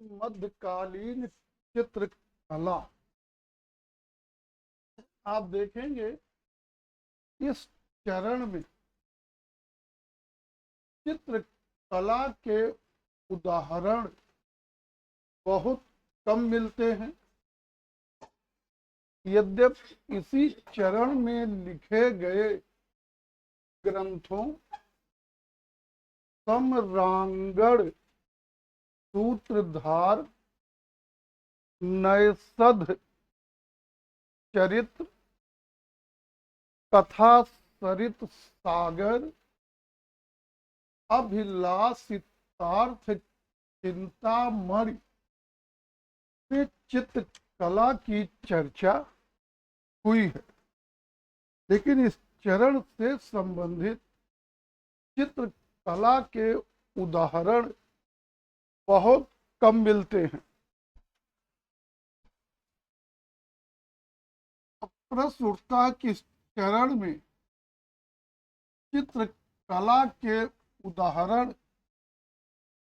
मध्यकालीन चित्रकला। आप देखेंगे इस चरण में चित्रकला के उदाहरण बहुत कम मिलते हैं। यद्यपि इसी चरण में लिखे गए ग्रंथों सम्रांगण, सूत्रधार, नयसध चरित्र, कथा सरित सागर, अभिलाषितार्थ चिंतामणि में चित्रकला की चर्चा हुई है। लेकिन इस चरण से संबंधित चित्रकला के उदाहरण बहुत कम मिलते हैं। प्रश्न उठता है कि इस चरण में चित्रकला के उदाहरण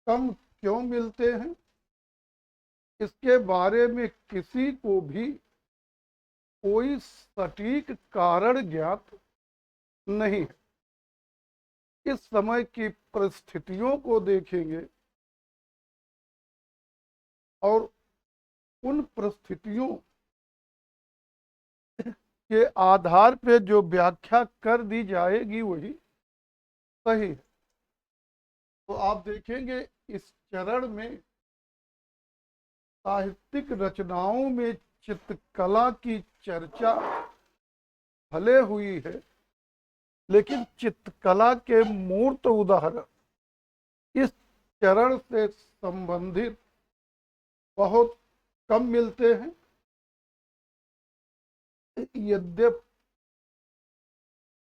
कम क्यों मिलते हैं? इसके बारे में किसी को भी कोई सटीक कारण ज्ञात नहीं है। इस समय की परिस्थितियों को देखेंगे और उन परिस्थितियों के आधार पे जो व्याख्या कर दी जाएगी वही सही है। तो आप देखेंगे इस चरण में साहित्यिक रचनाओं में चित्रकला की चर्चा भले हुई है, लेकिन चित्रकला के मूर्त उदाहरण इस चरण से संबंधित बहुत कम मिलते हैं। यद्यपि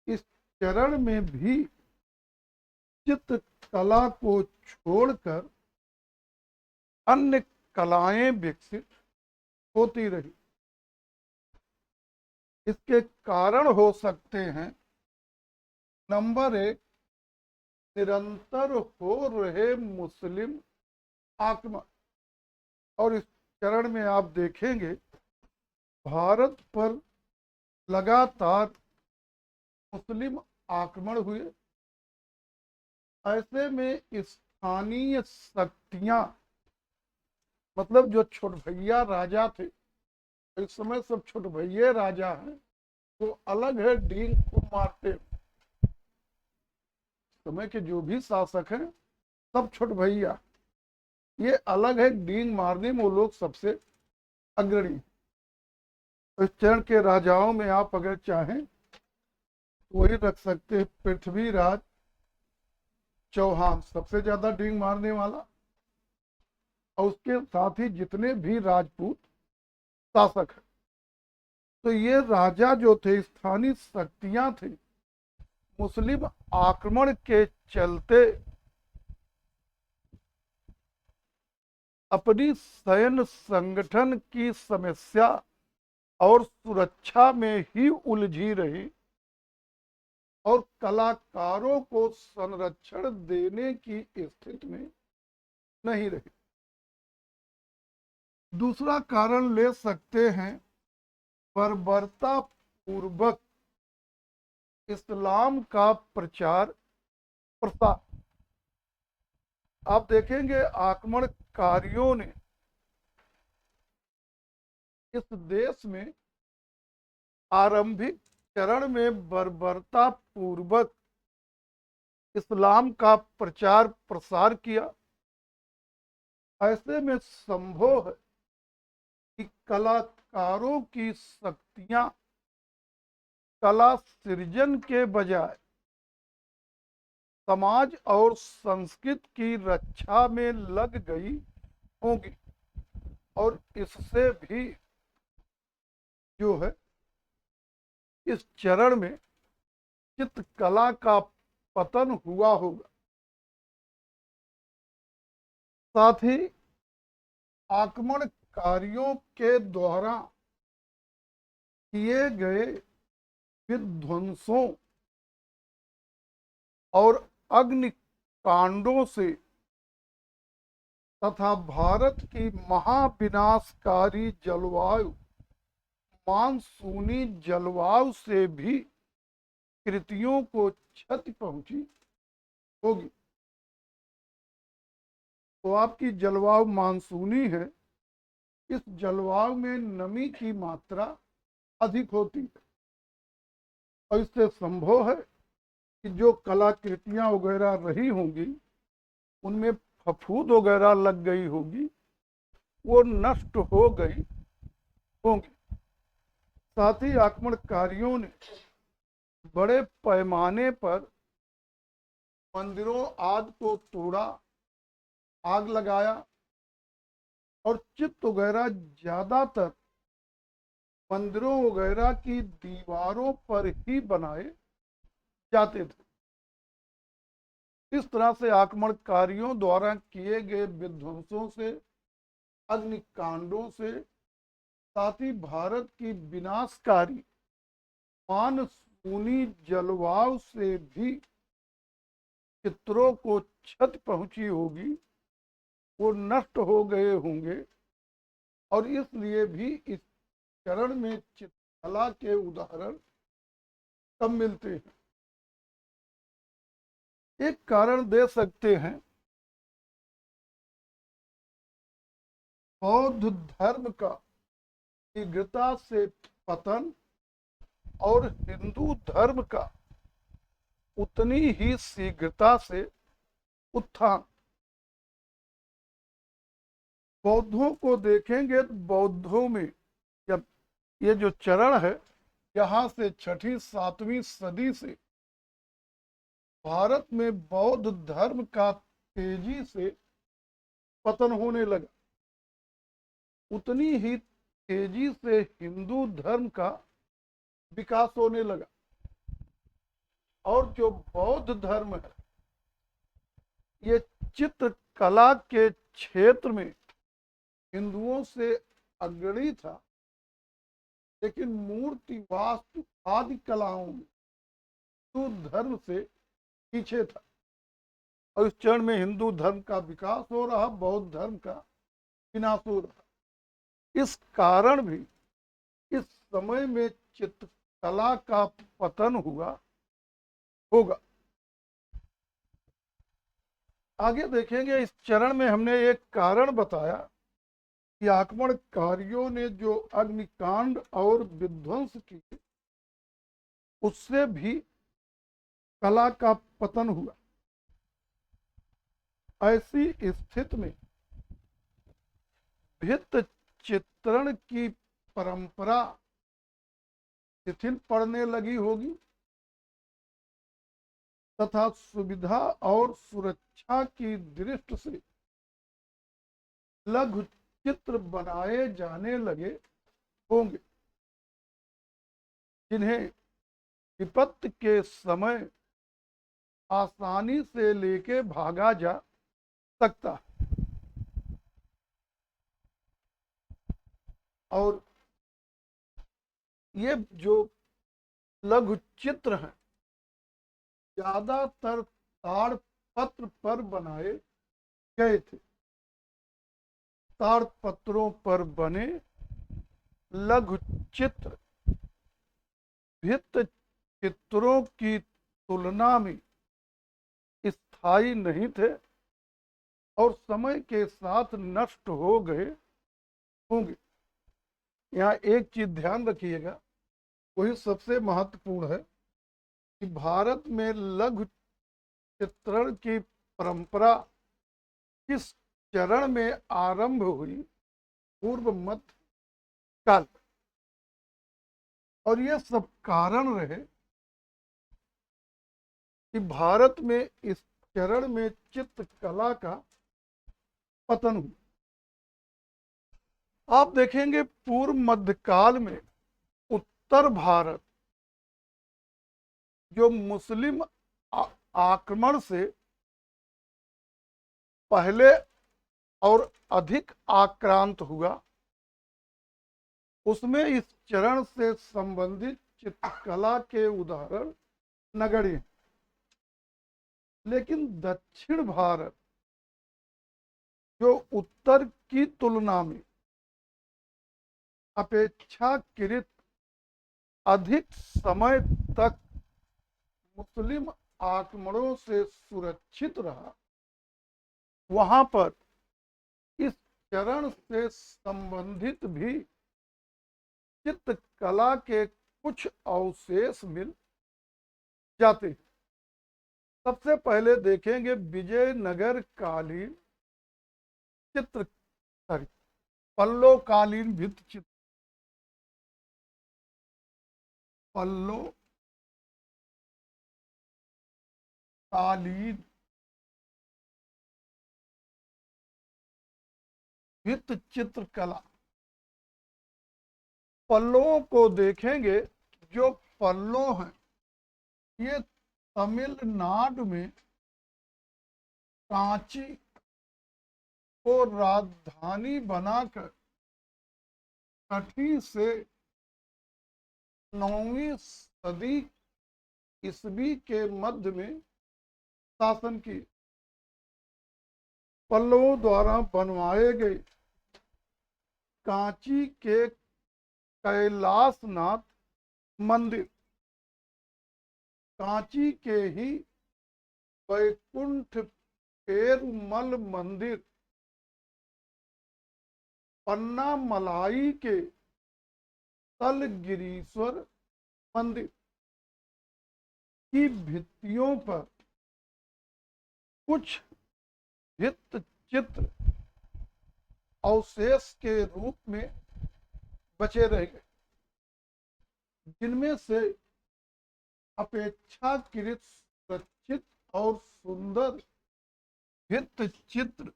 इस चरण में भी चित्रकला को छोड़कर अन्य कलाएं विकसित होती रही। इसके कारण हो सकते हैं, नंबर 1, निरंतर हो रहे मुस्लिम आक्रमण। और इस चरण में आप देखेंगे भारत पर लगातार मुस्लिम आक्रमण हुए। ऐसे में स्थानीय शक्तियां, मतलब जो छोट भैया राजा थे, इस समय सब छोट भैया राजा हैं, तो अलग है डींग को मारते। समय के जो भी शासक हैं सब छोट भैया, ये अलग है डींग मारने में वो लोग सबसे अग्रणी। इस चरण के राजाओं में आप अगर चाहें तो वही रख सकते हैं, पृथ्वीराज चौहान सबसे ज्यादा डींग मारने वाला, और उसके साथ ही जितने भी राजपूत शासक हैं। तो ये राजा जो थे, स्थानीय शक्तियां थी, मुस्लिम आक्रमण के चलते अपनी सैन्य संगठन की समस्या और सुरक्षा में ही उलझी रही और कलाकारों को संरक्षण देने की स्थिति में नहीं रही। दूसरा कारण ले सकते हैं बर्बरता पूर्वक इस्लाम का प्रचार प्रसार। आप देखेंगे आक्रमणकारियों ने इस देश में आरंभिक चरण में बर्बरता पूर्वक इस्लाम का प्रचार प्रसार किया। ऐसे में संभव है कि कलाकारों की शक्तियां कला सृजन के बजाय समाज और संस्कृति की रक्षा में लग गई होंगी, और इससे भी जो है इस चरण में चित्रकला का पतन हुआ होगा। साथ ही आक्रमणकारियों के द्वारा किए गए विध्वंसों और अग्निकांडों से तथा भारत की महाविनाशकारी जलवायु मानसूनी जलवायु से भी कृतियों को क्षति पहुंची होगी। तो आपकी जलवायु मानसूनी है, इस जलवायु में नमी की मात्रा अधिक होती है और इससे संभव है कि जो कलाकृतियां वगैरह रही होंगी उनमें फफूंद वगैरह लग गई होगी, वो नष्ट हो गई होंगी। साथ ही आक्रमणकारियों ने बड़े पैमाने पर मंदिरों आदि को तोड़ा, आग लगाया और चित्र वगैरह ज्यादातर मंदिरों वगैरह की दीवारों पर ही बनाए जाते थे। इस तरह से आक्रमणकारियों द्वारा किए गए विध्वंसों से, अग्निकांडों से, साथ ही भारत की विनाशकारी मानसूनी जलवायु से भी चित्रों को क्षति पहुंची होगी, वो नष्ट हो गए होंगे और इसलिए भी इस चरण में चित्रकला के उदाहरण कम मिलते हैं। एक कारण दे सकते हैं, बौद्ध धर्म का शीघ्रता से पतन और हिंदू धर्म का उतनी ही शीघ्रता से उत्थान। बौद्धों को देखेंगे तो बौद्धों में जब ये जो चरण है, यहाँ से 6ठी-7वीं सदी से भारत में बौद्ध धर्म का तेजी से पतन होने लगा, उतनी ही तेजी से हिंदू धर्म का विकास होने लगा। और जो बौद्ध धर्म है, ये चित्रकला के क्षेत्र में हिंदुओं से अग्रणी था, लेकिन मूर्ति वास्तु आदि कलाओं में हिंदू धर्म से पीछे था। और इस चरण में हिंदू धर्म का विकास हो रहा, बौद्ध धर्म का विनाश हो रहा। इस कारण भी इस समय में चित्रकला का पतन हुआ होगा। आगे देखेंगे, इस चरण में हमने एक कारण बताया कि आक्रमणकारियों ने जो अग्निकांड और विध्वंस किए, उससे भी कला का पतन हुआ। ऐसी स्थिति में भित्त चित्रण की परंपरा शिथिल पड़ने लगी होगी तथा सुविधा और सुरक्षा की दृष्टि से लघु चित्र बनाए जाने लगे होंगे, जिन्हें विपत्ति के समय आसानी से लेके भागा जा सकता है। और ये जो लघु चित्र हैं, ज्यादातर ताड़पत्र पर बनाए गए थे। ताड़पत्रों पर बने लघु चित्र भित्त चित्रों की तुलना में स्थायी नहीं थे और समय के साथ नष्ट हो गए होंगे। यहाँ एक चीज ध्यान रखिएगा, वही सबसे महत्वपूर्ण है कि भारत में लघु चित्रण की परंपरा किस चरण में आरंभ हुई, पूर्व मध्य काल। और ये सब कारण रहे कि भारत में इस चरण में चित्रकला का पतन हुआ। आप देखेंगे पूर्व मध्यकाल में उत्तर भारत जो मुस्लिम आक्रमण से पहले और अधिक आक्रांत हुआ, उसमें इस चरण से संबंधित चित्रकला के उदाहरण नगण्य। लेकिन दक्षिण भारत जो उत्तर की तुलना में अपेक्षाकृत अधिक समय तक मुस्लिम आक्रमणों से सुरक्षित रहा, वहां पर इस चरण से संबंधित भी चित्रकला के कुछ अवशेष मिल जाते हैं। सबसे पहले देखेंगे विजयनगर कालीन चित्र, पल्लो कालीन भित्ति चित्र, पल्लो कालीन भित्ति चित्रकला। पल्लों को देखेंगे, जो पल्लो हैं ये तमिलनाडु में कांची को राजधानी बनाकर 6वीं से 9वीं सदी ईस्वी के मध्य में शासन की। पल्लवों द्वारा बनवाए गए कांची के कैलाशनाथ मंदिर, कांची के ही वैकुंठ पेरुमल मंदिर, पन्नामलाई के तलगिरीश्वर मंदिर की भित्तियों पर कुछ भित्त चित्र अवशेष के रूप में बचे रह गए, जिनमें से अपेक्षाकृत सुरक्षित और सुंदर भित्त चित्र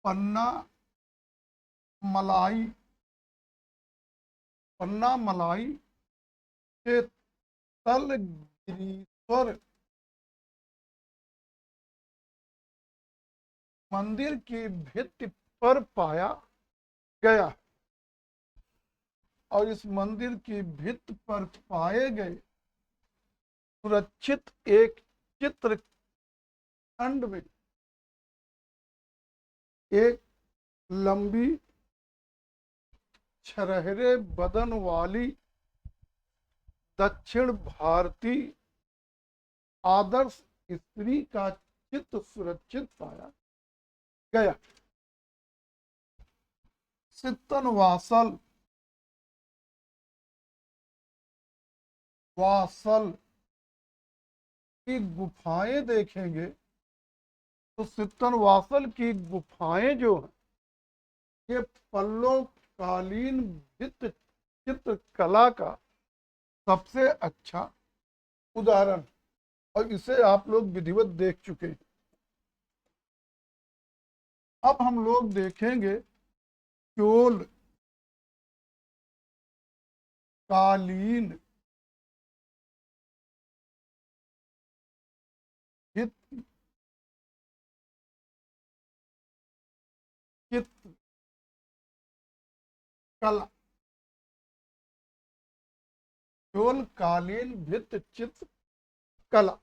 पन्नामलाई के तलगिरीश्वर मंदिर की भित्ति पर पाया गया, और इस मंदिर की भित्ति पर पाए गए सुरक्षित एक चित्रखंड में एक लंबी छरहरे बदन वाली दक्षिण भारतीय आदर्श स्त्री का चित्र सुरक्षित पाया गया। सित्तनवासल की गुफाएं देखेंगे तो सित्तनवासल की गुफाएं जो है ये पल्लो कालीन भित्ति चित्रकला का सबसे अच्छा उदाहरण, और इसे आप लोग विधिवत देख चुके हैं। अब हम लोग देखेंगे चोल कालीन भित्ति चित्र कला। चोल कालीन भित्ति चित्र कला।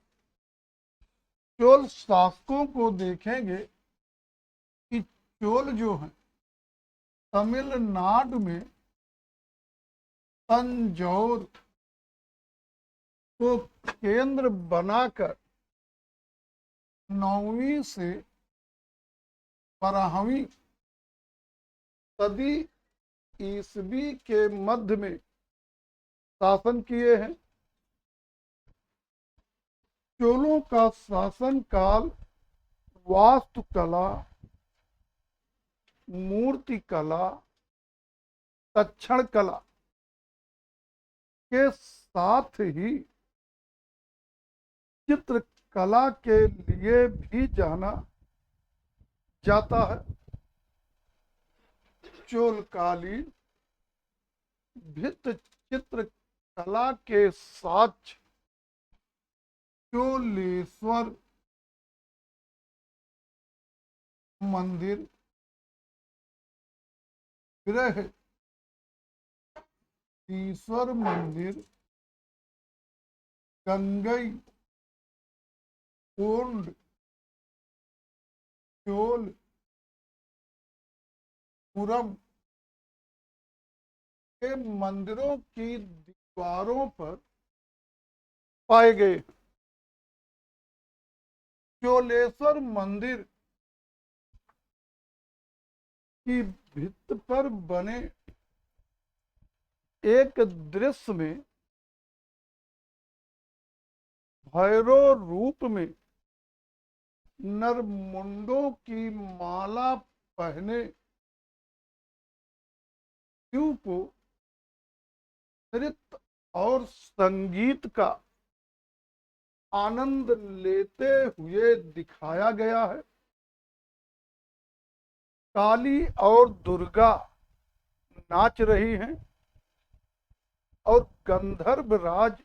चोल शासकों को देखेंगे कि चोल जो है तमिलनाडु में तंजौर को केंद्र बनाकर 9वीं से 12वीं सदी ईस्वी के मध्य में शासन किए हैं। चोलों का शासन काल वास्तुकला, मूर्ति कला, तक्षण कला के साथ ही चित्रकला के लिए भी जाना जाता है। चोलकालीन भित्ति चित्रकला के साथ चोलेश्वर मंदिर, ईश्वर मंदिर, गंगई कोंड चोल पुरम के मंदिरों की दीवारों पर पाए गए। चोलेश्वर मंदिर की भित्त पर बने एक दृश्य में भैरव रूप में नरमुंडों की माला पहने शिव को नृत्य और संगीत का आनंद लेते हुए दिखाया गया है। काली और दुर्गा नाच रही हैं और गंधर्व राज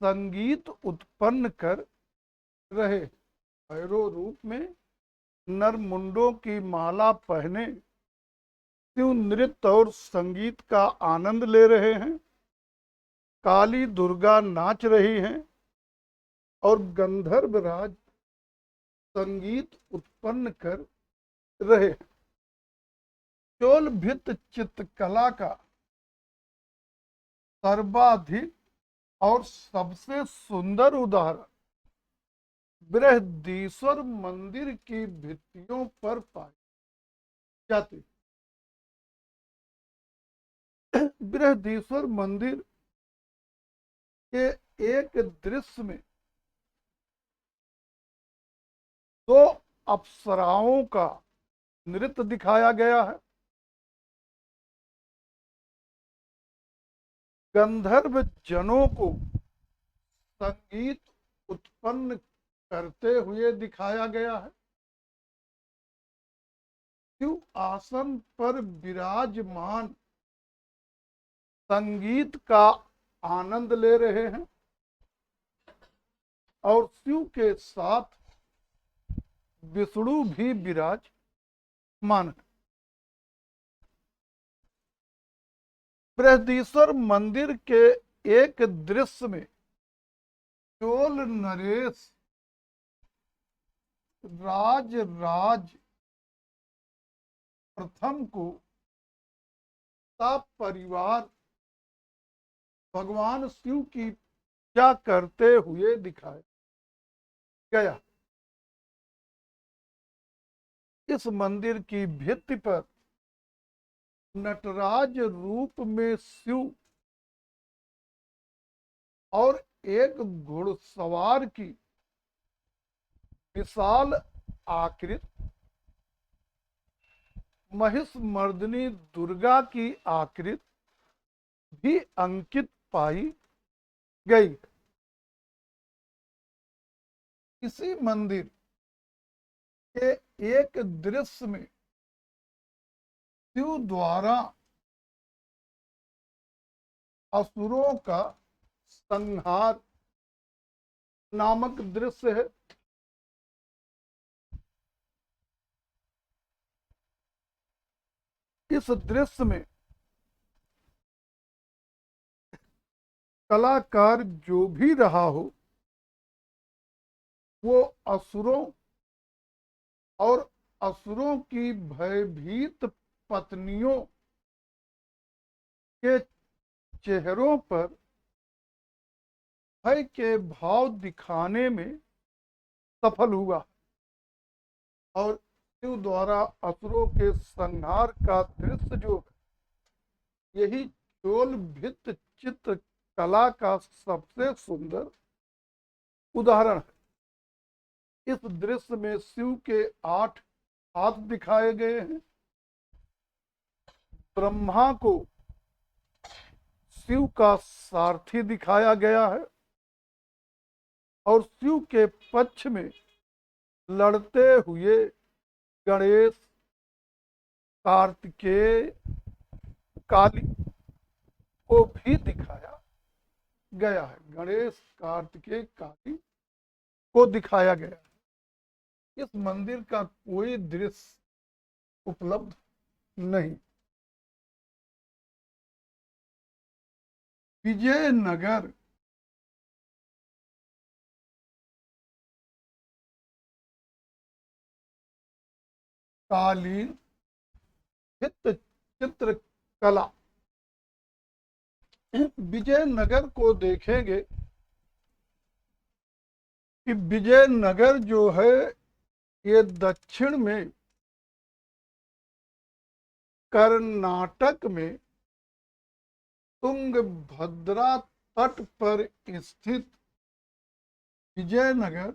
संगीत उत्पन्न कर रहे। भैरव रूप में नरमुंडों की माला पहने शिव नृत्य और संगीत का आनंद ले रहे हैं। काली दुर्गा नाच रही हैं और गंधर्व राज संगीत उत्पन्न कर रहे। चोल भित्त चित्रकला का सर्वाधिक और सबसे सुंदर उदाहरण बृहदीश्वर मंदिर की भित्तियों पर पाए जाते। बृहदीश्वर मंदिर के एक दृश्य में दो अप्सराओं का नृत्य दिखाया गया है। गंधर्व जनों को संगीत उत्पन्न करते हुए दिखाया गया है। शिव आसन पर विराजमान संगीत का आनंद ले रहे हैं और शिव के साथ विष्णु भी विराजमान है। बृहदीश्वर मंदिर के एक दृश्य में चोल नरेश राज प्रथम को परिवार भगवान शिव की पूजा करते हुए दिखाया गया। इस मंदिर की भित्ति पर नटराज रूप में शिव और एक घुड़सवार की विशाल आकृति, महिषमर्दिनी दुर्गा की आकृति भी अंकित पाई गई। इसी मंदिर के एक दृश्य में शिव द्वारा असुरों का संहार नामक दृश्य है। इस दृश्य में कलाकार जो भी रहा हो वो असुरों और असुरों की भयभीत पत्नियों के चेहरों पर भय के भाव दिखाने में सफल हुआ और शिव द्वारा असुरों के संहार का दृश्य जो यही चोल भित्त चित्र कला का सबसे सुंदर उदाहरण है। इस दृश्य में शिव के 8 हाथ दिखाए गए हैं। ब्रह्मा को शिव का सारथी दिखाया गया है और शिव के पक्ष में लड़ते हुए गणेश, कार्तिकेय, काली को भी दिखाया गया है। गणेश, कार्तिकेय, काली को दिखाया गया है। इस मंदिर का कोई दृश्य उपलब्ध नहीं। विजयनगर कालीन भित्त चित्र कला। विजयनगर को देखेंगे कि विजयनगर जो है ये दक्षिण में कर्नाटक में तुंगभद्रा तट पर स्थित विजयनगर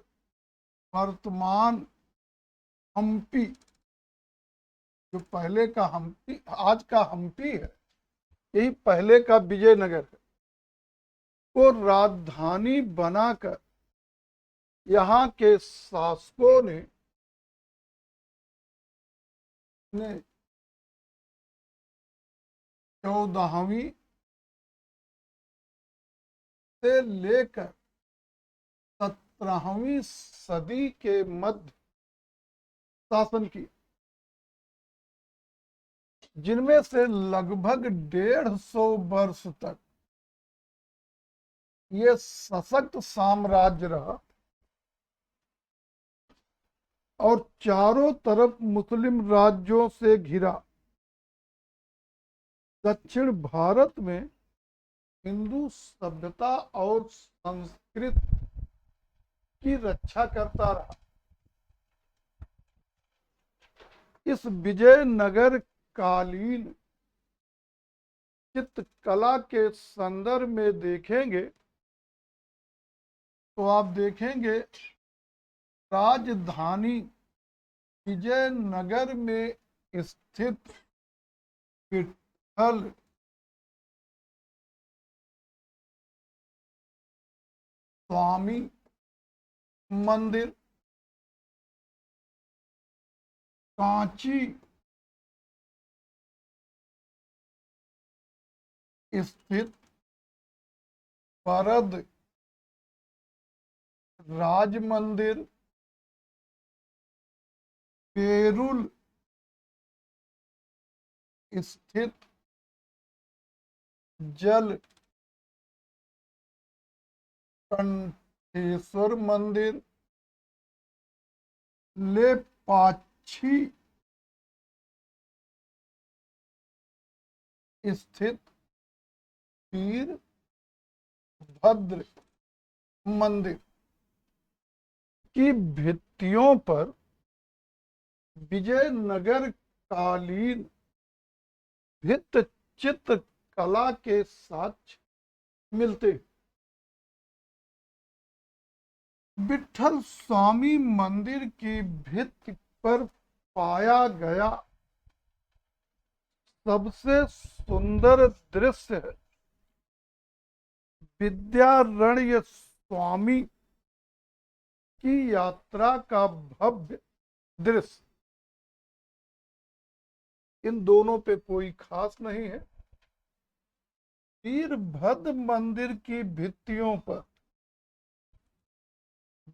वर्तमान हम्पी, जो पहले का हम्पी, आज का हम्पी है, यही पहले का विजयनगर है, को राजधानी बनाकर यहाँ के शासकों ने 14वीं से लेकर 17वीं सदी के मध्य शासन किया, जिनमें से लगभग 150 वर्ष तक ये सशक्त साम्राज्य रहा और चारों तरफ मुस्लिम राज्यों से घिरा। दक्षिण भारत में हिंदू सभ्यता और संस्कृति की रक्षा करता रहा। इस विजयनगर कालीन चित्रकला के संदर्भ में देखेंगे तो आप देखेंगे राजधानी विजयनगर में स्थित विट्ठल स्वामी मंदिर, कांची स्थित वरद राज मंदिर, पेरुल स्थित जल कंठेश्वर मंदिर, लेपाक्षी स्थित वीर भद्र मंदिर की भित्तियों पर विजयनगर कालीन भित्त चित्र कला के साक्ष्य मिलते। विट्ठल स्वामी मंदिर की भित्ति पर पाया गया सबसे सुंदर दृश्य है विद्यारण्य स्वामी की यात्रा का भव्य दृश्य। इन दोनों पे कोई खास नहीं है। वीरभद्र मंदिर की भित्तियों पर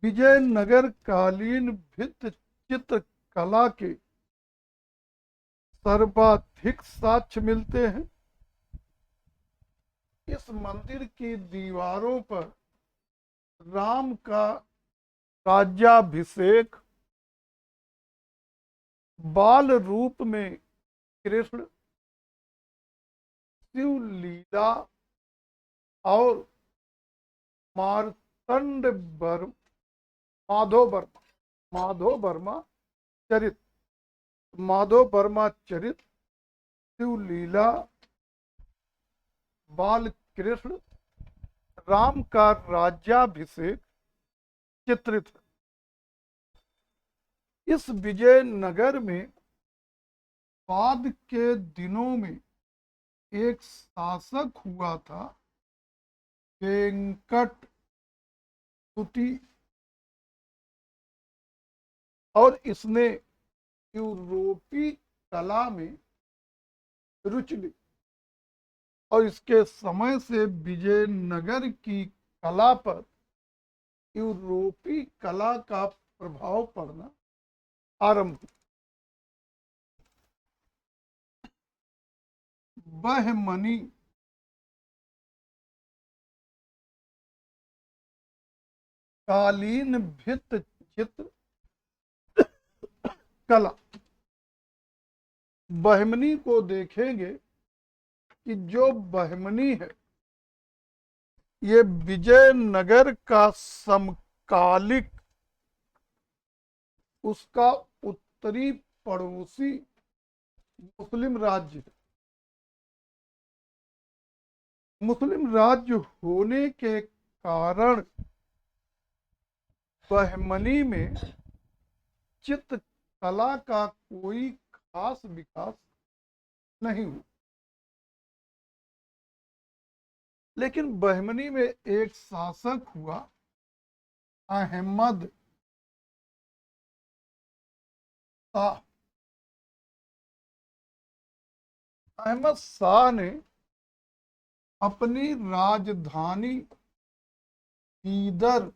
विजयनगर कालीन भित्त चित्र कला के सर्वाधिक साक्ष्य मिलते हैं। इस मंदिर की दीवारों पर राम का राज्याभिषेक, बाल रूप में कृष्ण, शिव लीला और मार्तंड माधव वर्मा चरित, शिव लीला, बाल कृष्ण, राम का राज्याभिषेक चित्रित है। इस विजयनगर में बाद के दिनों में एक शासक हुआ था वेंकट सुति, और इसने यूरोपीय कला में रुचि ली और इसके समय से विजयनगर की कला पर यूरोपीय कला का प्रभाव पड़ना आरंभ हुआ। बहमनी कालीन भित्त चित्र कला बहमनी को देखेंगे कि जो बहमनी है ये विजयनगर का समकालिक उसका उत्तरी पड़ोसी मुस्लिम राज्य है। मुस्लिम राज्य होने के कारण बहमनी में चित्रकला का कोई खास विकास नहीं हुआ। लेकिन बहमनी में एक शासक हुआ अहमद शाह। अहमद शाह ने अपनी राजधानी बीदर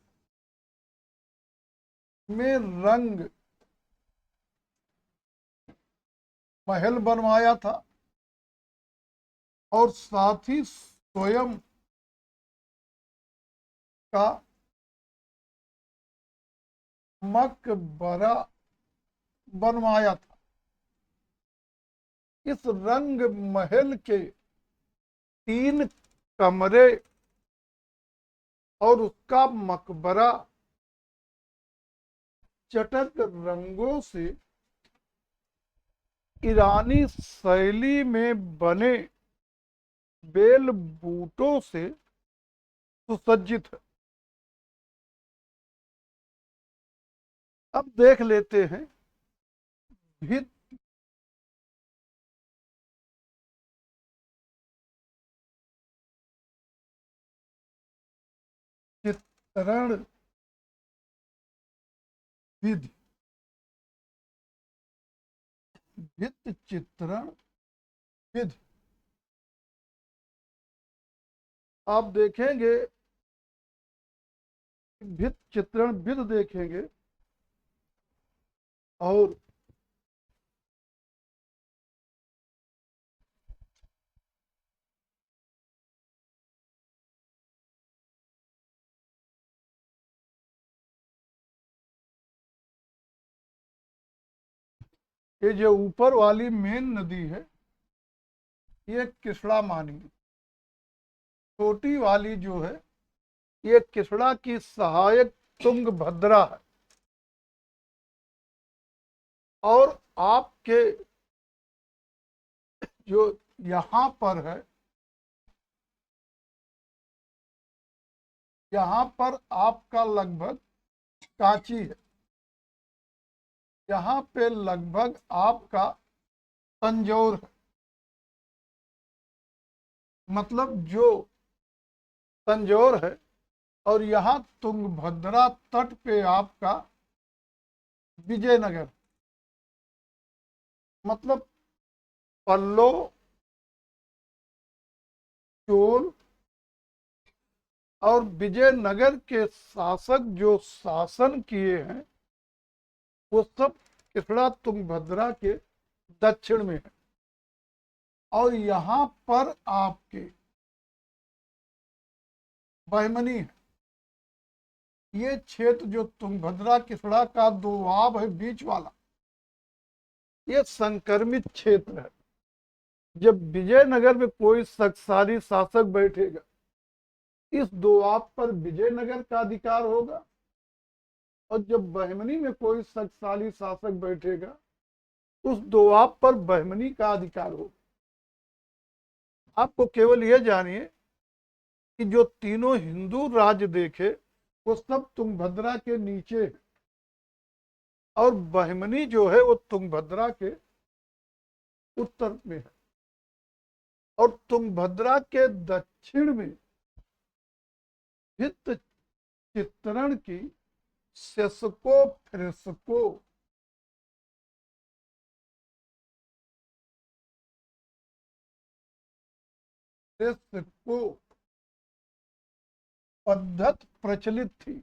में रंग महल बनवाया था और साथ ही स्वयं का मकबरा बनवाया था। इस रंग महल के 3 कमरे और उसका मकबरा चटक रंगों से ईरानी शैली में बने बेल बूटों से सुसज्जित है। अब देख लेते हैं भित्ति चित्रण विधि। भित्ति चित्रण विधि आप देखेंगे, भित्ति चित्रण विधि देखेंगे और ये जो ऊपर वाली मेन नदी है ये किसड़ा मानी है। छोटी वाली जो है ये किसड़ा की सहायक तुंगभद्रा है। और आपके जो यहां पर है, यहां पर आपका लगभग कांची है, यहां पे लगभग आपका तंजौर है। मतलब जो तंजौर है और यहां तुंगभद्रा तट पे आपका विजयनगर। मतलब पल्लो, चोल और विजयनगर के शासक जो शासन किए हैं वो सब किसड़ा तुंगभद्रा के दक्षिण में है। और यहां पर आपके बहमनी है। ये क्षेत्र जो तुंगभद्रा किसड़ा का दोआब है बीच वाला, ये संक्रमित क्षेत्र है। जब विजयनगर में कोई शक्तिशाली शासक बैठेगा इस दोआब पर विजयनगर का अधिकार होगा, और जब बहमनी में कोई शक्तिशाली शासक बैठेगा उस दोआब पर बहमनी का अधिकार होगा। आपको केवल यह जानिए कि जो तीनों हिंदू राज्य देखे वो सब तुंगभद्रा के नीचे है और बहमनी जो है वो तुंगभद्रा के उत्तर में है। और तुंगभद्रा के दक्षिण में भित्ति चित्रण की सेस्को फ्रेस्को पद्धत प्रचलित थी।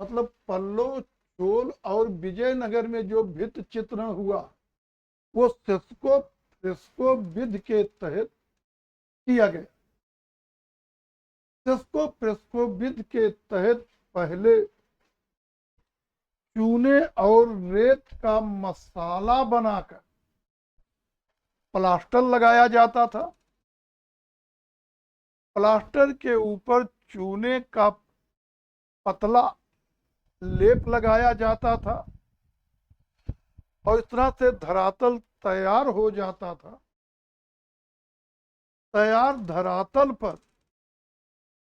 मतलब पल्लो, चोल और विजयनगर में जो भित्ति चित्रण हुआ वो सेस्को फ्रेस्को विधि के तहत किया गया। सेस्को फ्रेस्को विधि के तहत पहले चूने और रेत का मसाला बनाकर प्लास्टर लगाया जाता था। प्लास्टर के ऊपर चूने का पतला लेप लगाया जाता था और इस तरह से धरातल तैयार हो जाता था। तैयार धरातल पर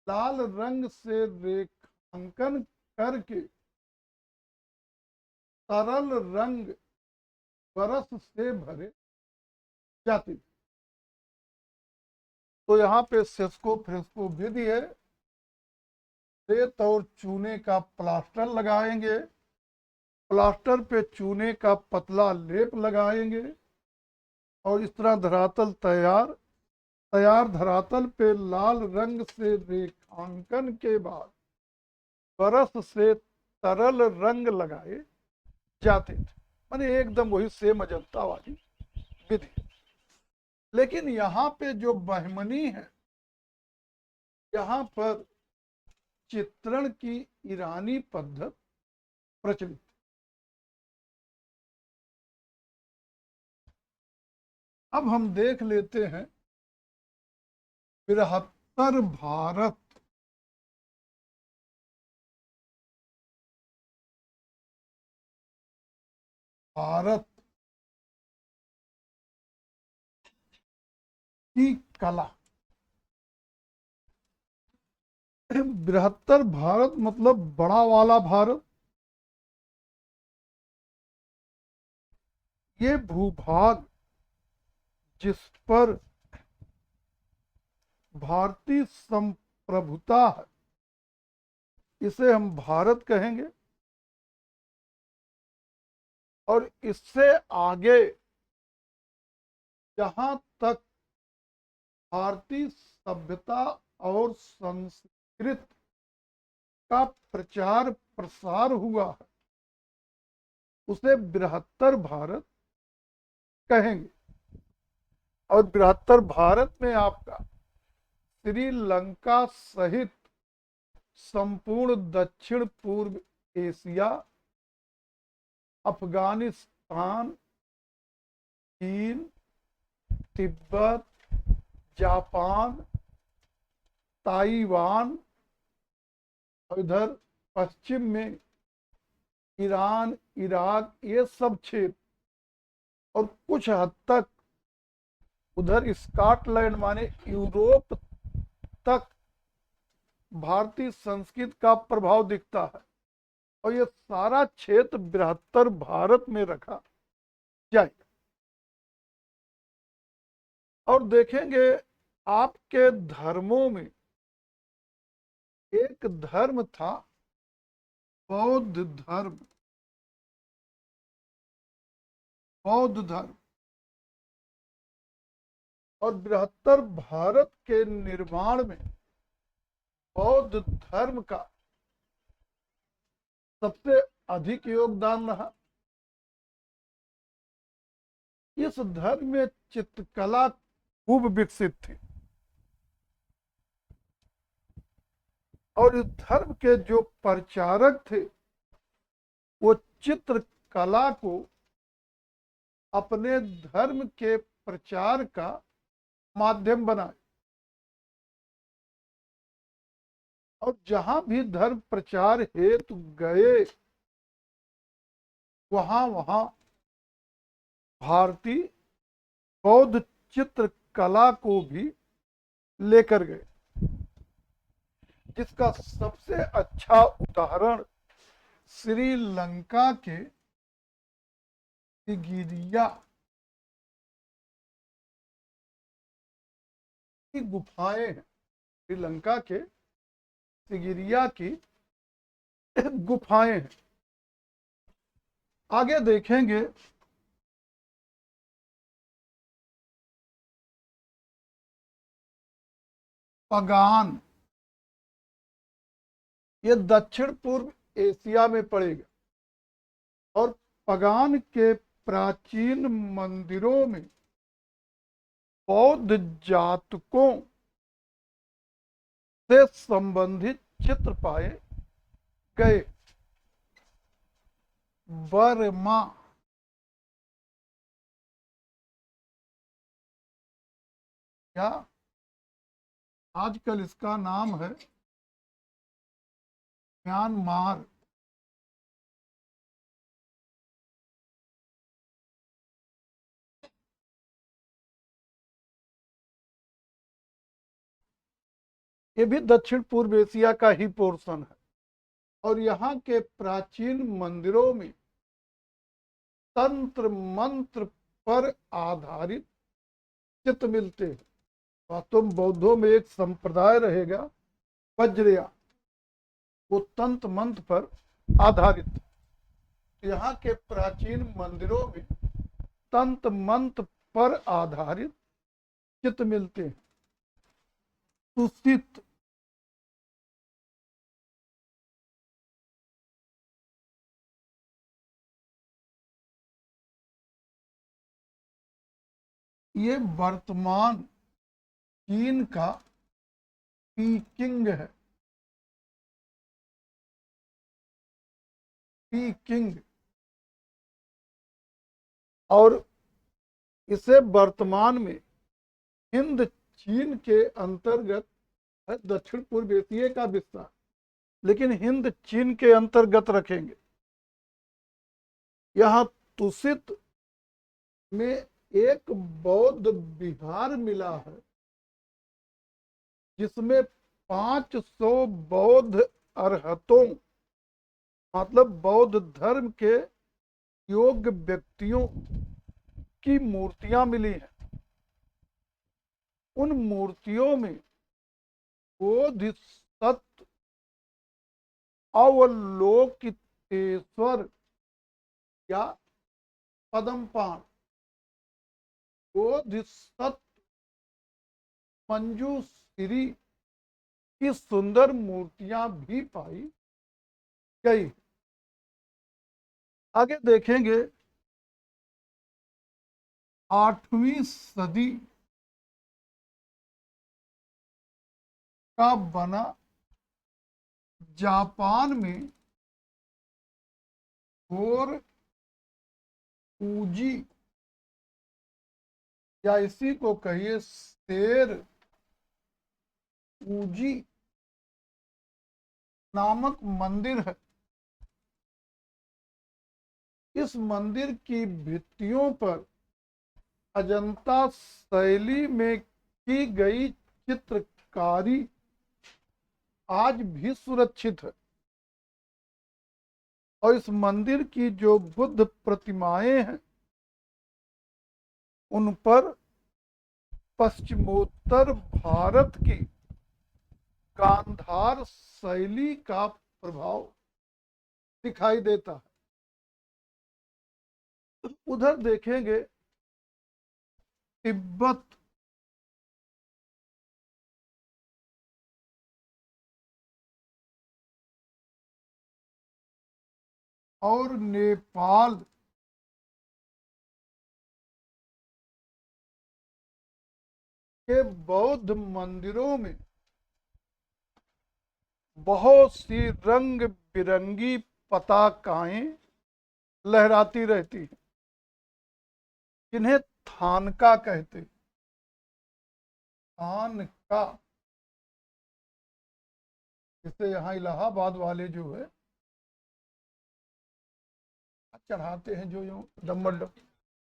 लाल रंग से रेखांकन करके तरल रंग बरस से भरे जाते थे। तो यहाँ पे सेस्को फ्रेस्को विधि है। रेत और चूने का प्लास्टर लगाएंगे, प्लास्टर पे चूने का पतला लेप लगाएंगे और इस तरह धरातल तैयार धरातल पे लाल रंग से रेखांकन के बाद बरस से तरल रंग लगाए जाते थे। माने एकदम वही सेम अजंता वाली विधि। लेकिन यहाँ पे जो बहमनी है, यहाँ पर चित्रण की ईरानी पद्धत प्रचलित। अब हम देख लेते हैं बृहत्तर भारत। भारत की कला। बृहत्तर भारत मतलब बड़ा वाला भारत। ये भूभाग जिस पर भारतीय संप्रभुता है, इसे हम भारत कहेंगे। और इससे आगे जहां तक भारतीय सभ्यता और संस्कृत का प्रचार प्रसार हुआ है, उसे बृहत्तर भारत कहेंगे। और बृहत्तर भारत में आपका श्रीलंका सहित संपूर्ण दक्षिण पूर्व एशिया, अफगानिस्तान, चीन, तिब्बत, जापान, ताइवान, इधर पश्चिम में ईरान, इराक, ये सब क्षेत्र और कुछ हद तक उधर स्कॉटलैंड माने यूरोप तक भारतीय संस्कृति का प्रभाव दिखता है। और ये सारा क्षेत्र बृहत्तर भारत में रखा जाएगा। और देखेंगे आपके धर्मों में एक धर्म था बौद्ध धर्म। बौद्ध धर्म और बृहत्तर भारत के निर्माण में बौद्ध धर्म का सबसे अधिक योगदान रहा। इस धर्म में चित्रकला खूब विकसित थी और इस धर्म के जो प्रचारक थे वो चित्रकला को अपने धर्म के प्रचार का माध्यम बनाए। और जहां भी धर्म प्रचार हेतु गए वहां वहां भारतीय बौद्ध चित्रकला को भी लेकर गए, जिसका सबसे अच्छा उदाहरण श्रीलंका के सिगिरिया की गुफाएं हैं। श्रीलंका के सिगिरिया की गुफाएं हैं। आगे देखेंगे पगान। ये दक्षिण पूर्व एशिया में पड़ेगा और पगान के प्राचीन मंदिरों में बौद्ध जातकों से संबंधित चित्र पाए गए। बर्मा या आजकल इसका नाम है म्यांमार। ये भी दक्षिण पूर्व एशिया का ही पोर्शन है और यहाँ के प्राचीन मंदिरों में तंत्र मंत्र पर आधारित चित्र मिलते हैं। वास्तव में बौद्धों में एक संप्रदाय रहेगा वज्रया, वो तंत्र मंत्र पर आधारित। यहाँ के प्राचीन मंदिरों में तंत्र मंत्र पर आधारित चित्र मिलते हैं। तुसित ये वर्तमान चीन का पीकिंग है। पीकिंग, और इसे वर्तमान में हिंद चीन के अंतर्गत है, दक्षिण पूर्व एशिया का विस्तार, लेकिन हिंद चीन के अंतर्गत रखेंगे। यहाँ तुसित में एक बौद्ध विहार मिला है जिसमें 500 बौद्ध अरहतों, मतलब बौद्ध धर्म के योग्य व्यक्तियों की मूर्तियां मिली हैं। उन मूर्तियों में बोधिसत्व, अवलोकितेश्वर या पद्मपाण, बोधिसत्व, मंजूश्री की सुंदर मूर्तियां भी पाई गई। आगे देखेंगे 8वीं सदी का बना जापान में घोर पूजी, या इसी को कहिए शेर पूजी नामक मंदिर है। इस मंदिर की भित्तियों पर अजंता शैली में की गई चित्रकारी आज भी सुरक्षित है और इस मंदिर की जो बुद्ध प्रतिमाएं हैं उन पर पश्चिमोत्तर भारत की गांधार शैली का प्रभाव दिखाई देता है। उधर देखेंगे तिब्बत, और नेपाल के बौद्ध मंदिरों में बहुत सी रंग बिरंगी पताकाएं लहराती रहती हैं, जिन्हें थानका कहते हैं। थानका, जिसे यहाँ इलाहाबाद वाले जो है चढ़ाते हैं, जो यूं डम्बल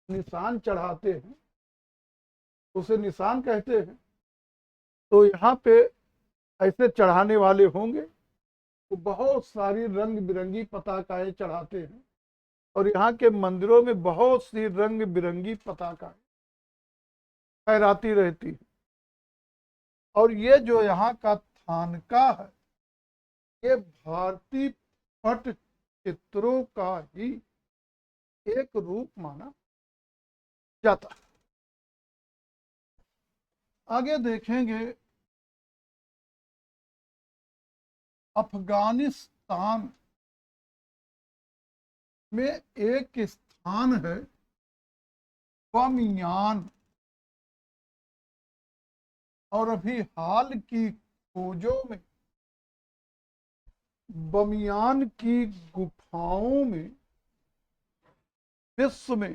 निशान चढ़ाते हैं, उसे निशान कहते हैं। तो यहाँ पे ऐसे चढ़ाने वाले होंगे तो बहुत सारी रंग बिरंगी पताकाएं चढ़ाते हैं और यहाँ के मंदिरों में बहुत सी रंग बिरंगी पताकाएं फहराती रहती है। और ये जो यहाँ का थानका है, ये भारतीय पट चित्रों का ही एक रूप माना जाता है। आगे देखेंगे अफगानिस्तान में एक स्थान है बामियान, और अभी हाल की खोजों में बामियान की गुफाओं में विश्व में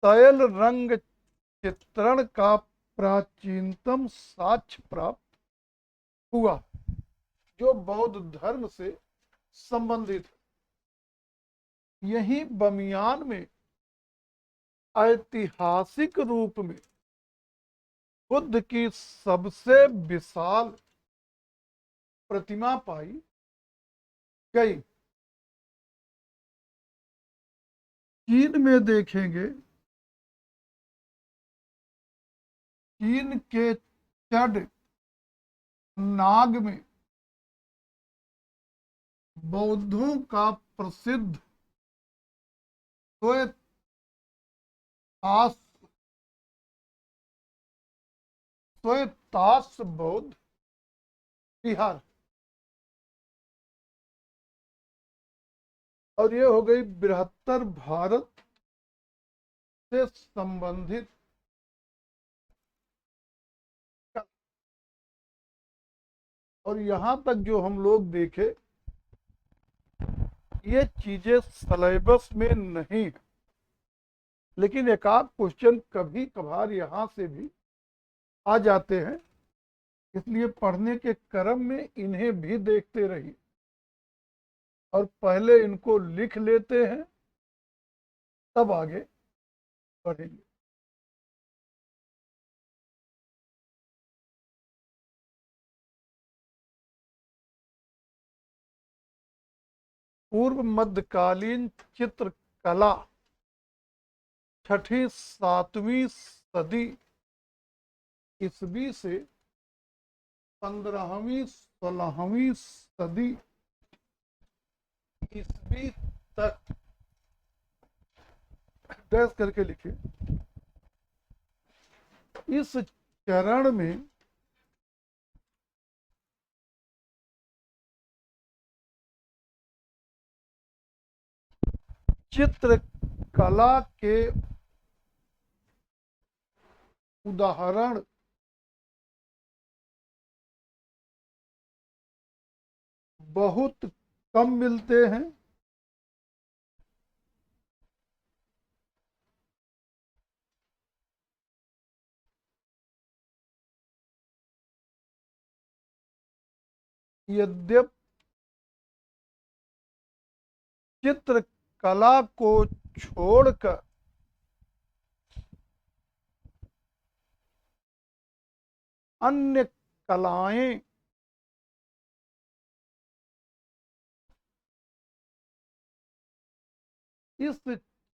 तैल रंग चित्रण का प्राचीनतम साक्ष्य प्राप्त हुआ जो बौद्ध धर्म से संबंधित है। यही बमियान में ऐतिहासिक रूप में बुद्ध की सबसे विशाल प्रतिमा पाई गई। चीन में देखेंगे, चीन के चड नाग में बौद्धों का प्रसिद्ध श्वेत श्वेतास बौद्ध विहार, और ये हो गई बृहत्तर भारत से संबंधित। और यहां तक जो हम लोग देखे, ये चीजें सिलेबस में नहीं, लेकिन एक आध क्वेश्चन कभी कभार यहां से भी आ जाते हैं, इसलिए पढ़ने के क्रम में इन्हें भी देखते रहिए और पहले इनको लिख लेते हैं, तब आगे बढ़ेंगे। पूर्व मध्यकालीन चित्रकला 6ठी 7वीं सदी ईस्वी से 15वीं 16वीं सदी ईस्वी तक, डैश करके लिखिए। इस चरण में चित्रकला के उदाहरण बहुत कम मिलते हैं। यद्यपि चित्रकला को छोड़कर अन्य कलाएं इस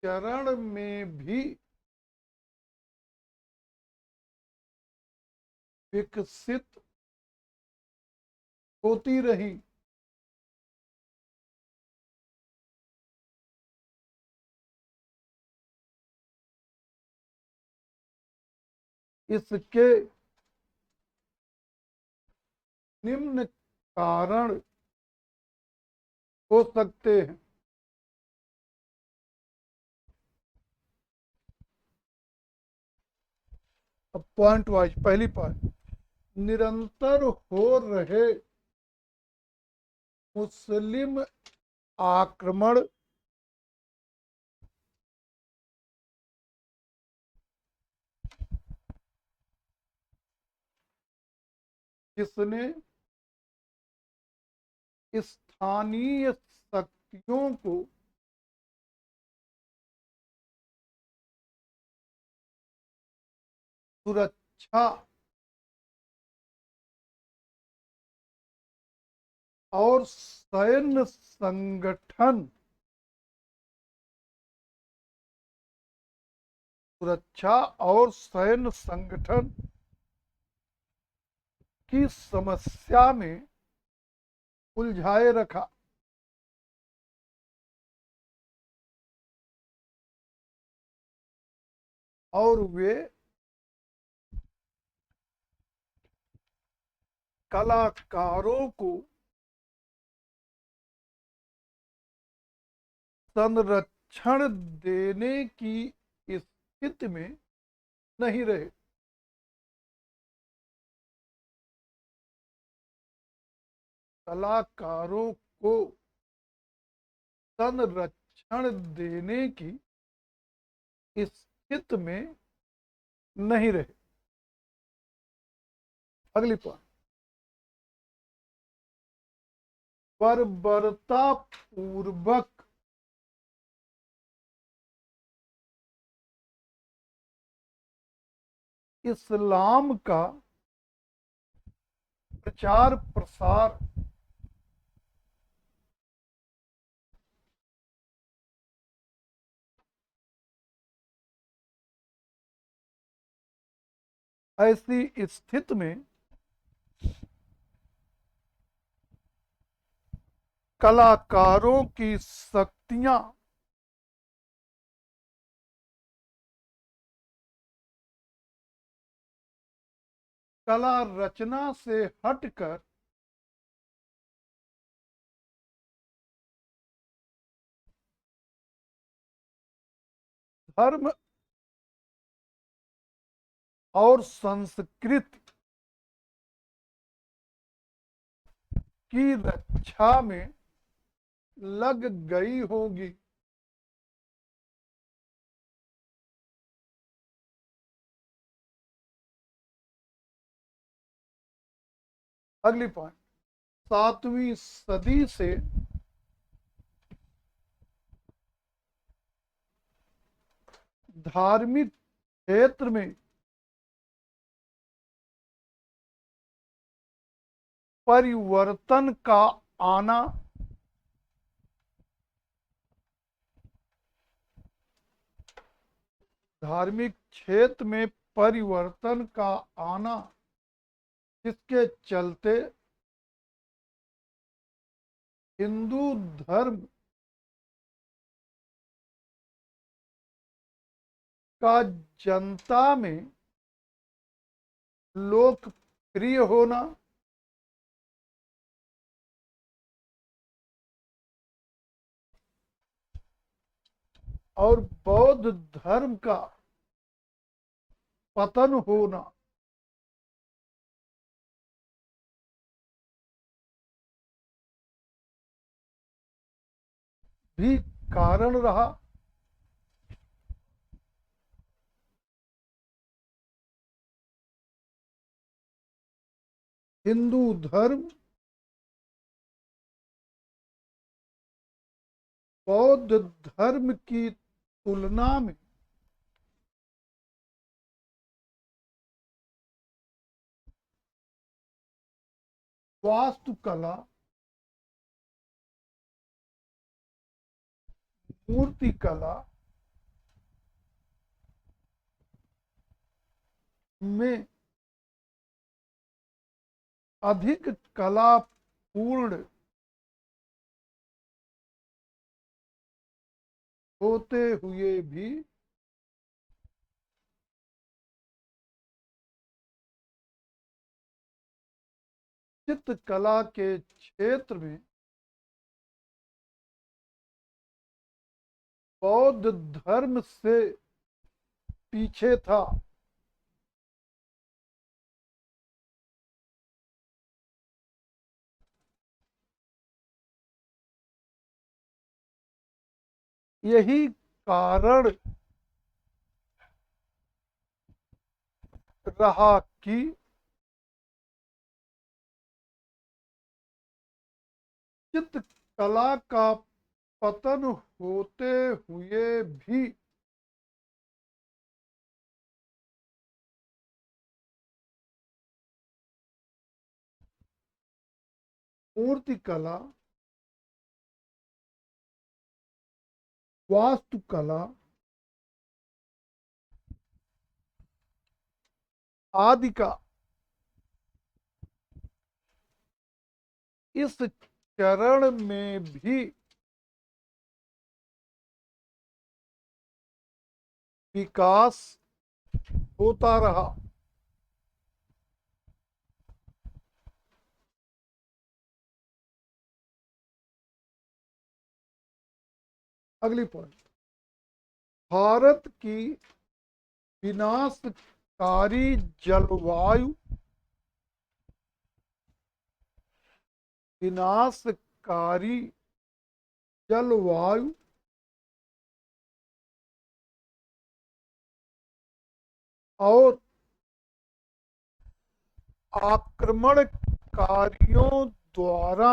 चरण में भी विकसित होती रही। इसके निम्न कारण हो सकते हैं। अब पॉइंट वाइज, पहली पॉइंट, निरंतर हो रहे मुस्लिम आक्रमण जिसने स्थानीय शक्तियों को सुरक्षा और सैन्य संगठन की समस्या में उलझाए रखा। और वे कलाकारों को संरक्षण देने की स्थिति में नहीं रहे। कलाकारों को संरक्षण देने की स्थिति में नहीं रहे। अगली पॉइंट, बर्बरता पूर्वक इस्लाम का प्रचार प्रसार ऐसी स्थिति में कलाकारों की शक्तियां कला रचना से हटकर धर्म और संस्कृति की रक्षा में लग गई होगी। अगली पॉइंट, 7वीं सदी से धार्मिक क्षेत्र में परिवर्तन का आना धार्मिक क्षेत्र में परिवर्तन का आना, जिसके चलते हिंदू धर्म का जनता में लोकप्रिय होना और बौद्ध धर्म का पतन होना भी कारण रहा। हिंदू धर्म बौद्ध धर्म की तुलना में वास्तुकला, मूर्तिकला में अधिक कलापूर्ण होते हुए भी चित्रकला के क्षेत्र में बौद्ध धर्म से पीछे था। यही कारण रहा कि चित्रकला का पतन होते हुए भी मूर्तिकला, वास्तुकला आदि का इस चरण में भी विकास होता रहा। अगली पॉइंट, भारत की विनाशकारी जलवायु विनाशकारी जलवायु और आक्रमणकारियों द्वारा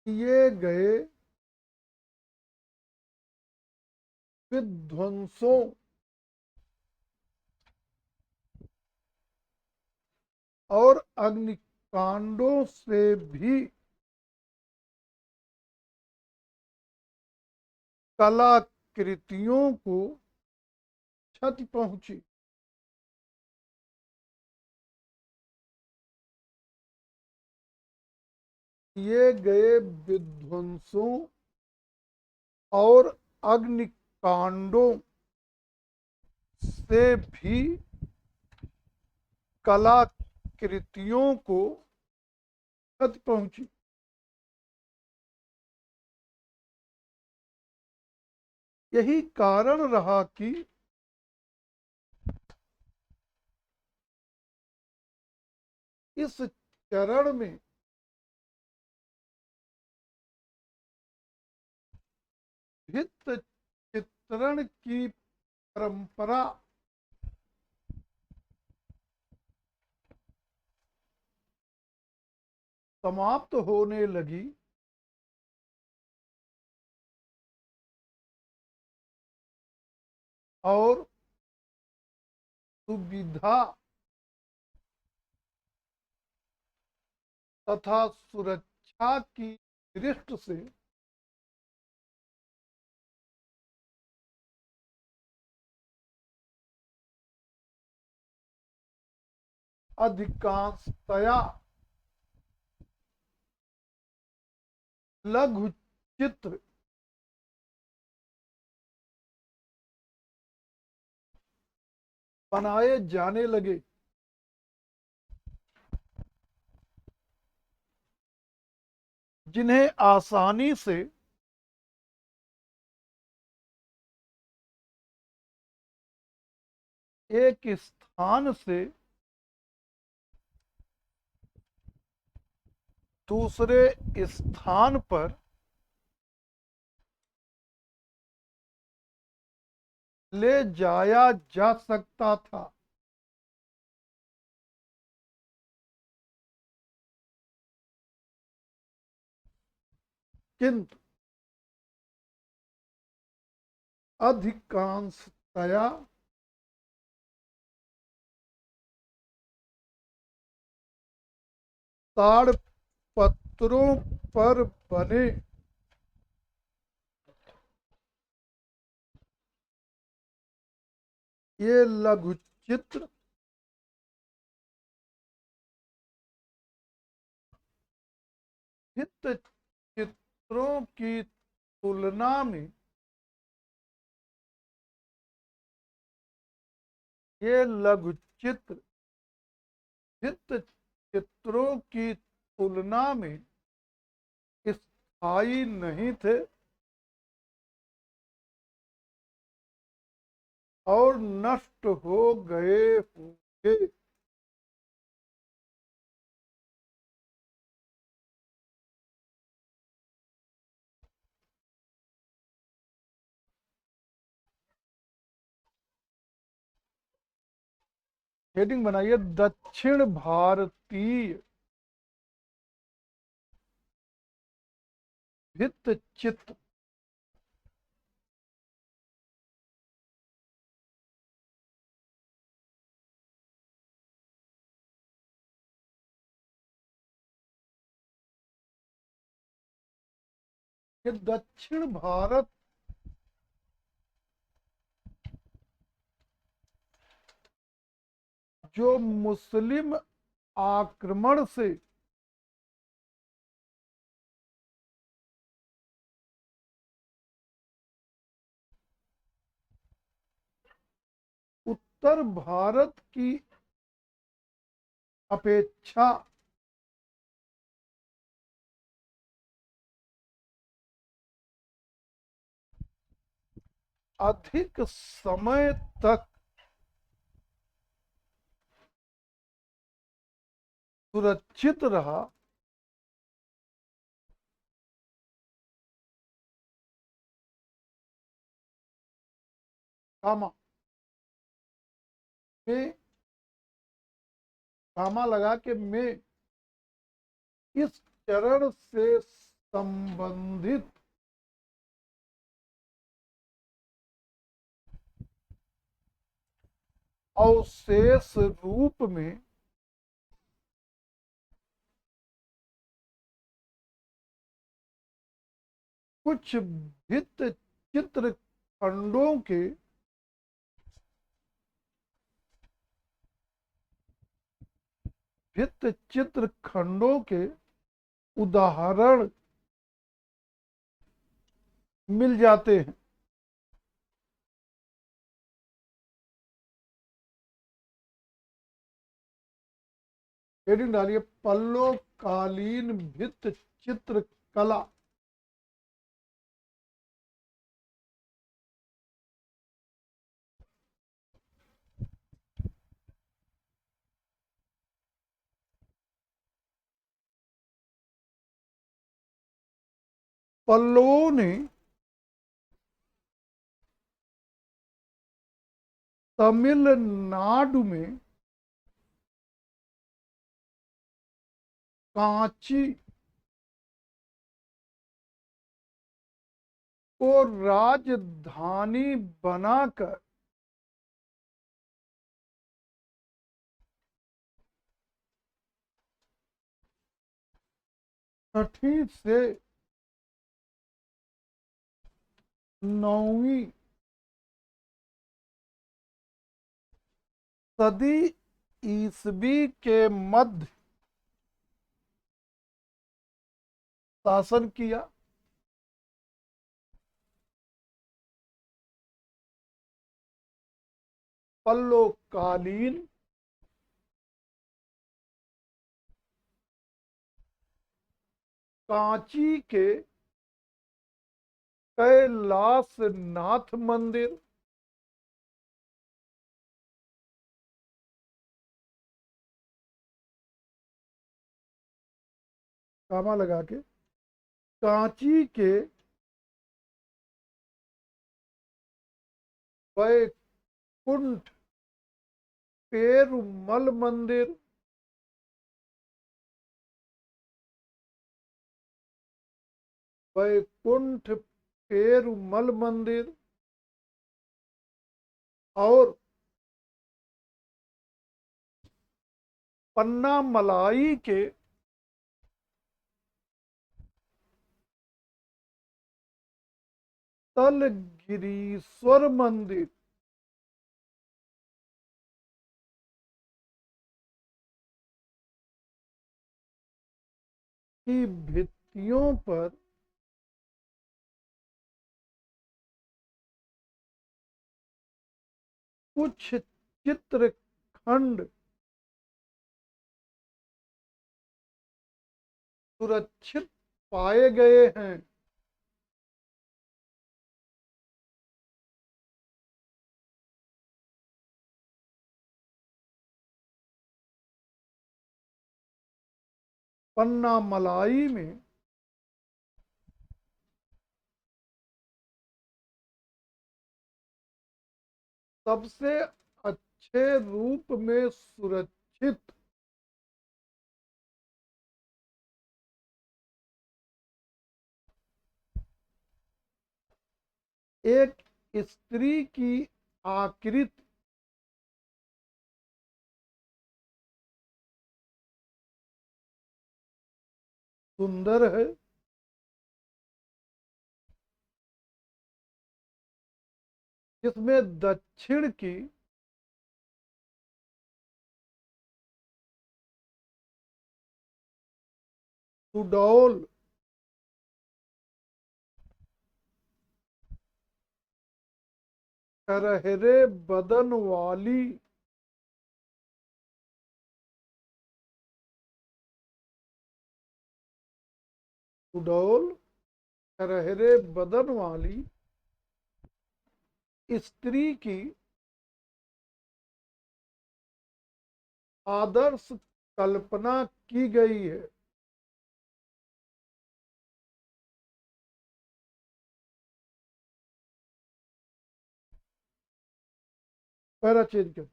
किए गए विध्वंसों और अग्निकांडों से भी कलाकृतियों को क्षति पहुंची। किए गए विध्वंसों और अग्निकांडों से भी कलाकृतियों को क्षति पहुंची। यही कारण रहा कि इस चरण में भित्त चित्रण की परंपरा समाप्त होने लगी और सुविधा तथा सुरक्षा की दृष्टि से अधिकांशतया लघु चित्र बनाए जाने लगे। जिन्हें आसानी से एक स्थान से दूसरे स्थान पर ले जाया जा सकता था। किंतु अधिकांशतया ताड़पत्रों पर बने ये लघु चित्र भित्त चित्रों की तुलना में ये लघु चित्र भित्त चित्रों की तुलना में स्थायी नहीं थे और नष्ट हो गए होंगे। हेडिंग बनाइए दक्षिण भारतीय भित्त चित्र। ये दक्षिण भारत जो मुस्लिम आक्रमण से उत्तर भारत की अपेक्षा अधिक समय तक सुरक्षित रहा, कामा में, कामा लगा के में इस चरण से संबंधित अवशेष रूप में कुछ भित्त चित्र खंडों के भित्त चित्र खंडों के उदाहरण मिल जाते हैं। हेडिंग डालिए, पल्लोकालीन भित्त चित्र कला। पल्लवों ने तमिलनाडु में कांची को राजधानी बनाकर छठी से 9वीं सदी ईसवी के मध्य शासन किया। पल्लोकालीन कांची के कैलाशनाथ मंदिर, कामा लगा के, कांची के वैकुंठ पेरुमल मंदिर, वैकुंठ पेरुमल मंदिर और पन्नामलाई के तलगिरीश्वर मंदिर की भित्तियों पर कुछ चित्रखंड सुरक्षित पाए गए हैं। पन्नामलाई में सबसे अच्छे रूप में सुरक्षित एक स्त्री की आकृति सुंदर है। जिसमें दक्षिण की सुडौल करहरे बदन वाली सुडौल करहरे बदन वाली स्त्री की आदर्श कल्पना की गई है। पैरा चेंज कर,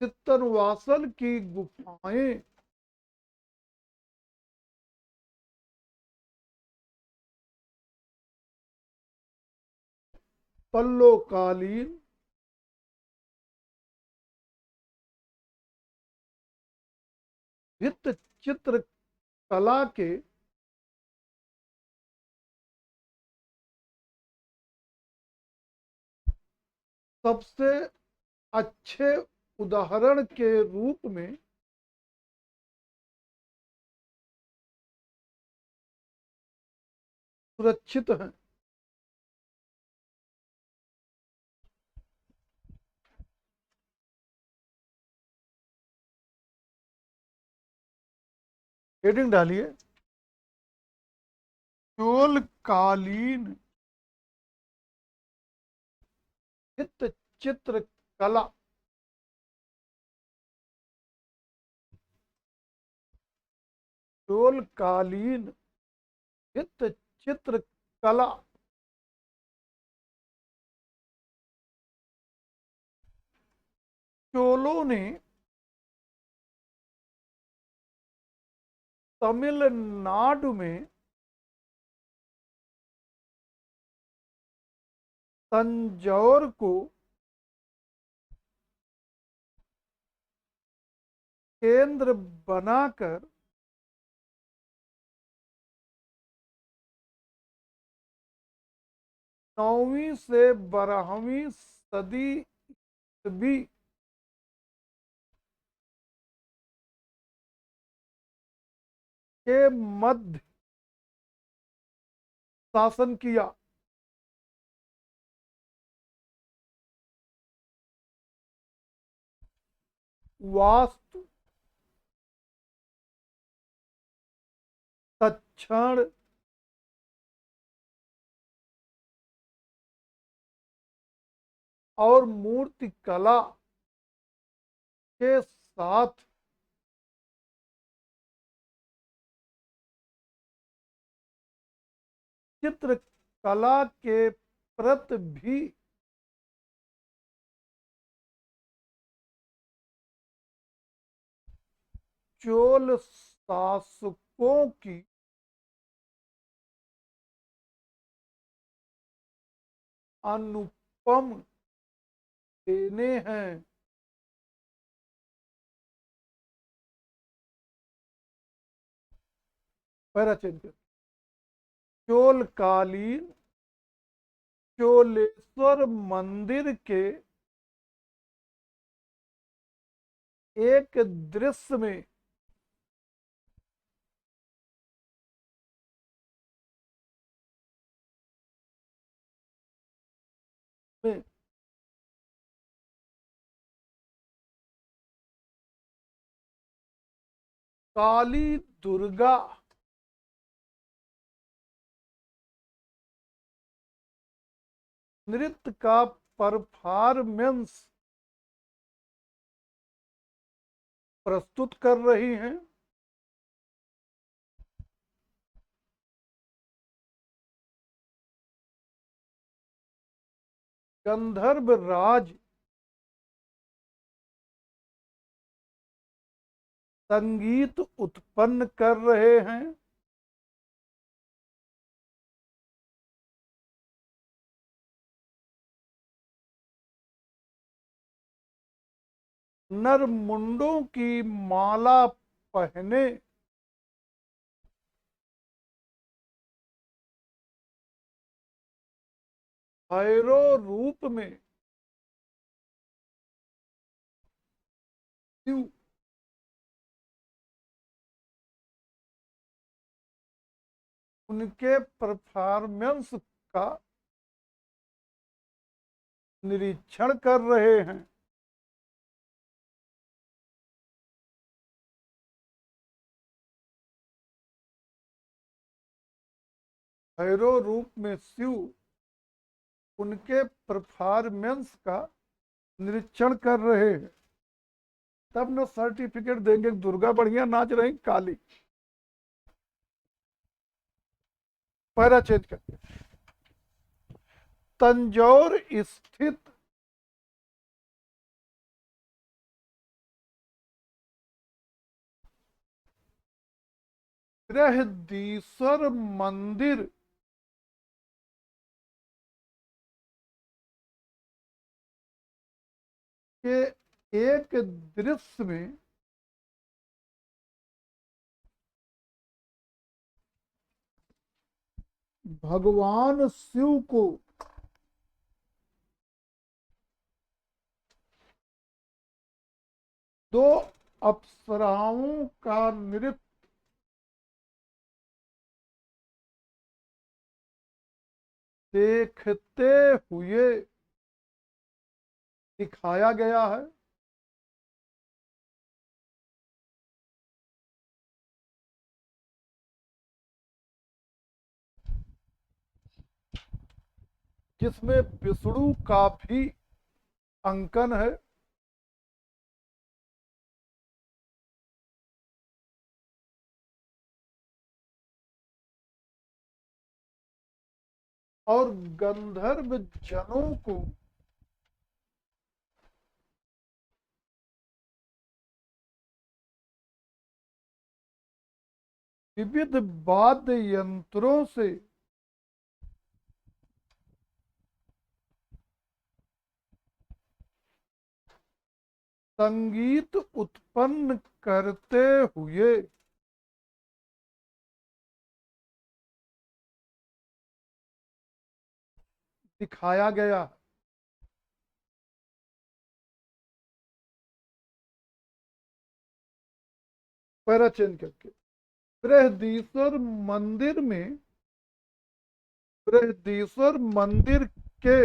चित्तनवासल की गुफाएं, पल्लोकालीन, भित्त चित्र कला के सबसे अच्छे उदाहरण के रूप में सुरक्षित हैं। हेडिंग डालिए, चोलकालीन भित्त चित्र कला चोलकालीन भित्त चित्र कला चोलों ने तमिलनाडु में तंजौर को केंद्र बनाकर नौवीं से 12वीं सदी ईस्वी के मध्य शासन किया। वास्तु, तक्षण, और मूर्ति कला के साथ चित्रकला के प्रति भी चोल शासकों की अनुपम देने हैं। पैरा चेंज कर, चोलकालीन चोलेश्वर मंदिर के एक दृश्य में काली दुर्गा नृत्य का परफॉर्मेंस प्रस्तुत कर रही हैं। गंधर्व राज संगीत उत्पन्न कर रहे हैं। नर मुंडों की माला पहने भैरव रूप में शिव उनके परफॉर्मेंस का निरीक्षण कर रहे हैं। भैरव रूप में शिव उनके परफॉर्मेंस का निरीक्षण कर रहे हैं। तब न सर्टिफिकेट देंगे, दुर्गा बढ़िया नाच रही, काली। पैरा चेंज करके, तंजौर स्थित बृहदीश्वर मंदिर के एक दृश्य में भगवान शिव को दो अप्सराओं का नृत्य देखते हुए दिखाया गया है। जिसमें विष्णु का भी अंकन है और गंधर्व जनों को विविध वाद्य यंत्रों से संगीत उत्पन्न करते हुए दिखाया गया। पैरा चेंज करके बृहदीश्वर मंदिर में बृहदीश्वर मंदिर के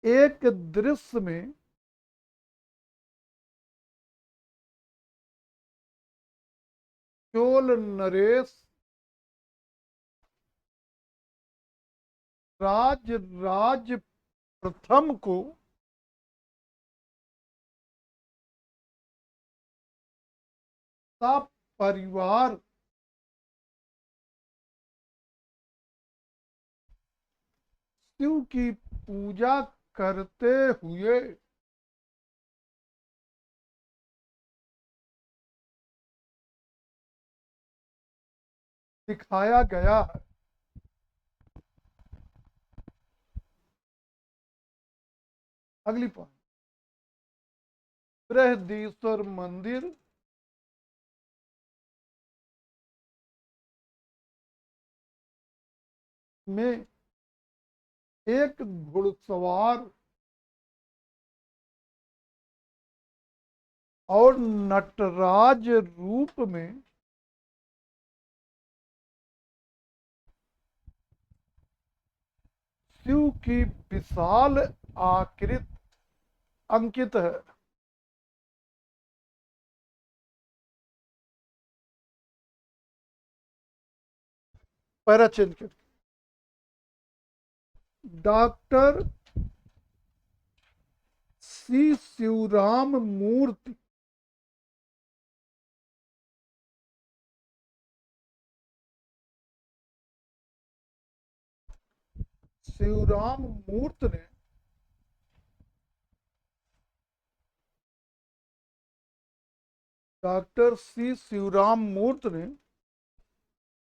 एक दृश्य में चोल नरेश राज प्रथम को सब परिवार शिव की पूजा करते हुए दिखाया गया है। अगली पॉइंट, बृहदीश्वर मंदिर में एक घुड़सवार और नटराज रूप में शिव की विशाल आकृति अंकित है। पैरा चेंज कर डॉक्टर सी शिवराम मूर्ति शिवराम मूर्ति ने डॉक्टर सी शिवराम मूर्ति ने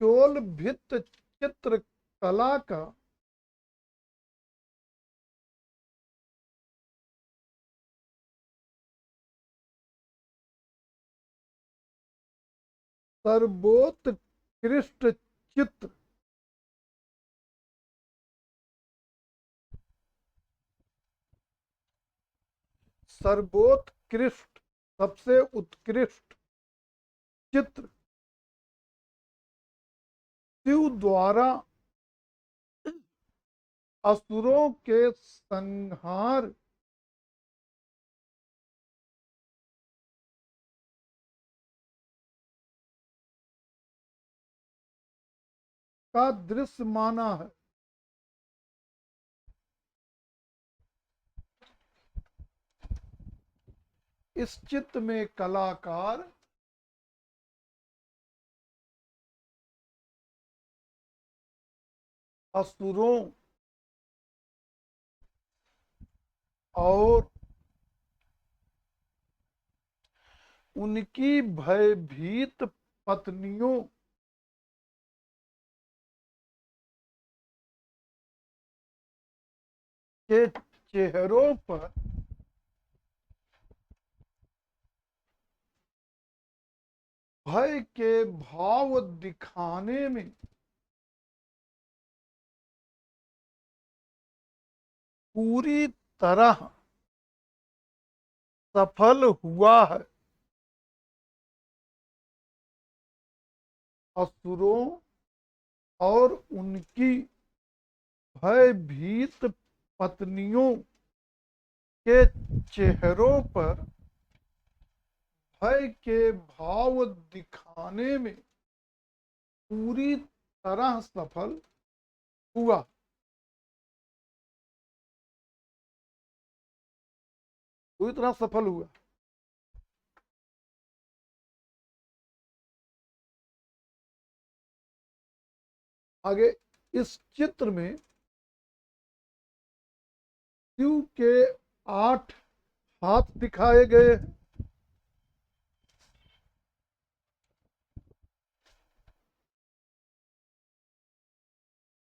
चोल भित्त चित्र कला का सर्वोत्कृष्ट चित्र सर्वोत्कृष्ट सबसे उत्कृष्ट चित्र शिव द्वारा असुरों के संहार का दृश्य माना है। इस चित्र में कलाकार असुरों और उनकी भयभीत पत्नियों के चेहरों पर भय के भाव दिखाने में पूरी तरह सफल हुआ है। असुरों और उनकी भयभीत पत्नियों के चेहरों पर भय के भाव दिखाने में पूरी तरह सफल हुआ। पूरी तरह सफल हुआ। आगे इस चित्र में शिव के 8 हाथ दिखाए गए हैं।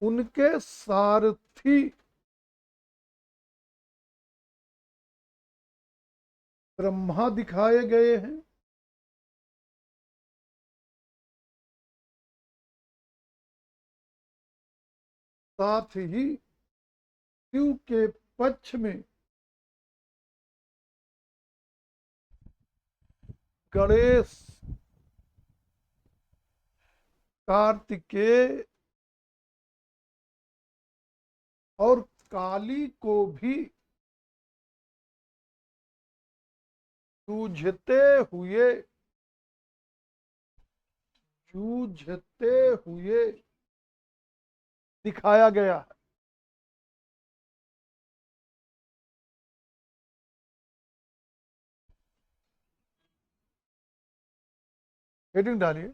उनके सारथी ब्रह्मा दिखाए गए हैं। साथ ही शिव के पक्ष में गणेश, कार्तिकेय और काली को भी जूझते हुए जूझते हुए दिखाया गया है। हेडिंग डालिए,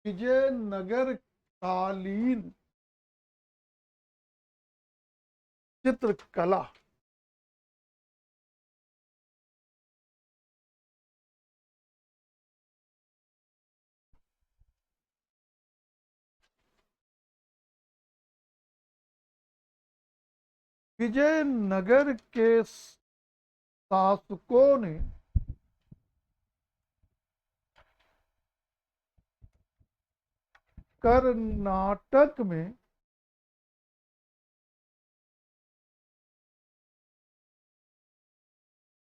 विजयनगर कालीन चित्रकला। विजयनगर के शासकों ने कर्नाटक में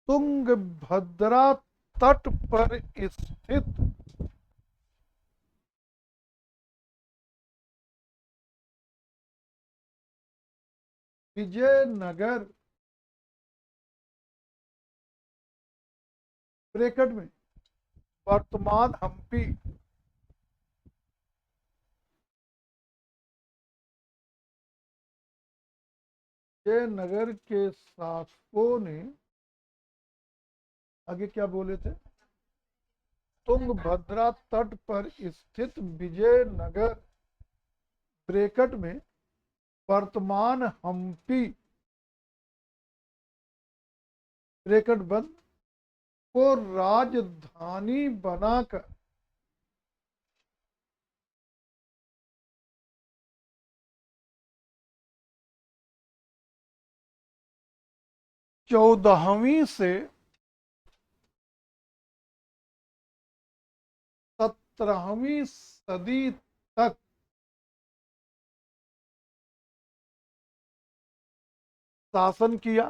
तुंगभद्रा तट पर स्थित विजयनगर ब्रैकेट में वर्तमान हम्पी विजयनगर के शासकों ने आगे क्या बोले थे, तुंगभद्रा तट पर स्थित विजयनगर ब्रैकेट में वर्तमान हम्पी ब्रैकेट बंद को राजधानी बनाकर चौदहवीं से 17वीं सदी तक शासन किया।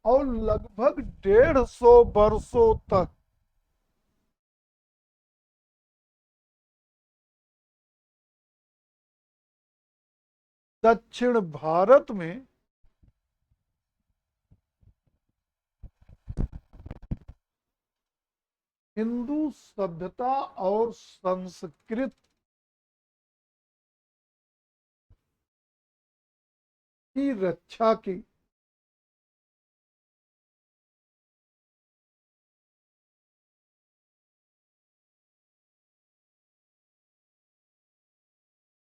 और लगभग 150 वर्षों तक दक्षिण भारत में हिंदू सभ्यता और संस्कृति की रक्षा की।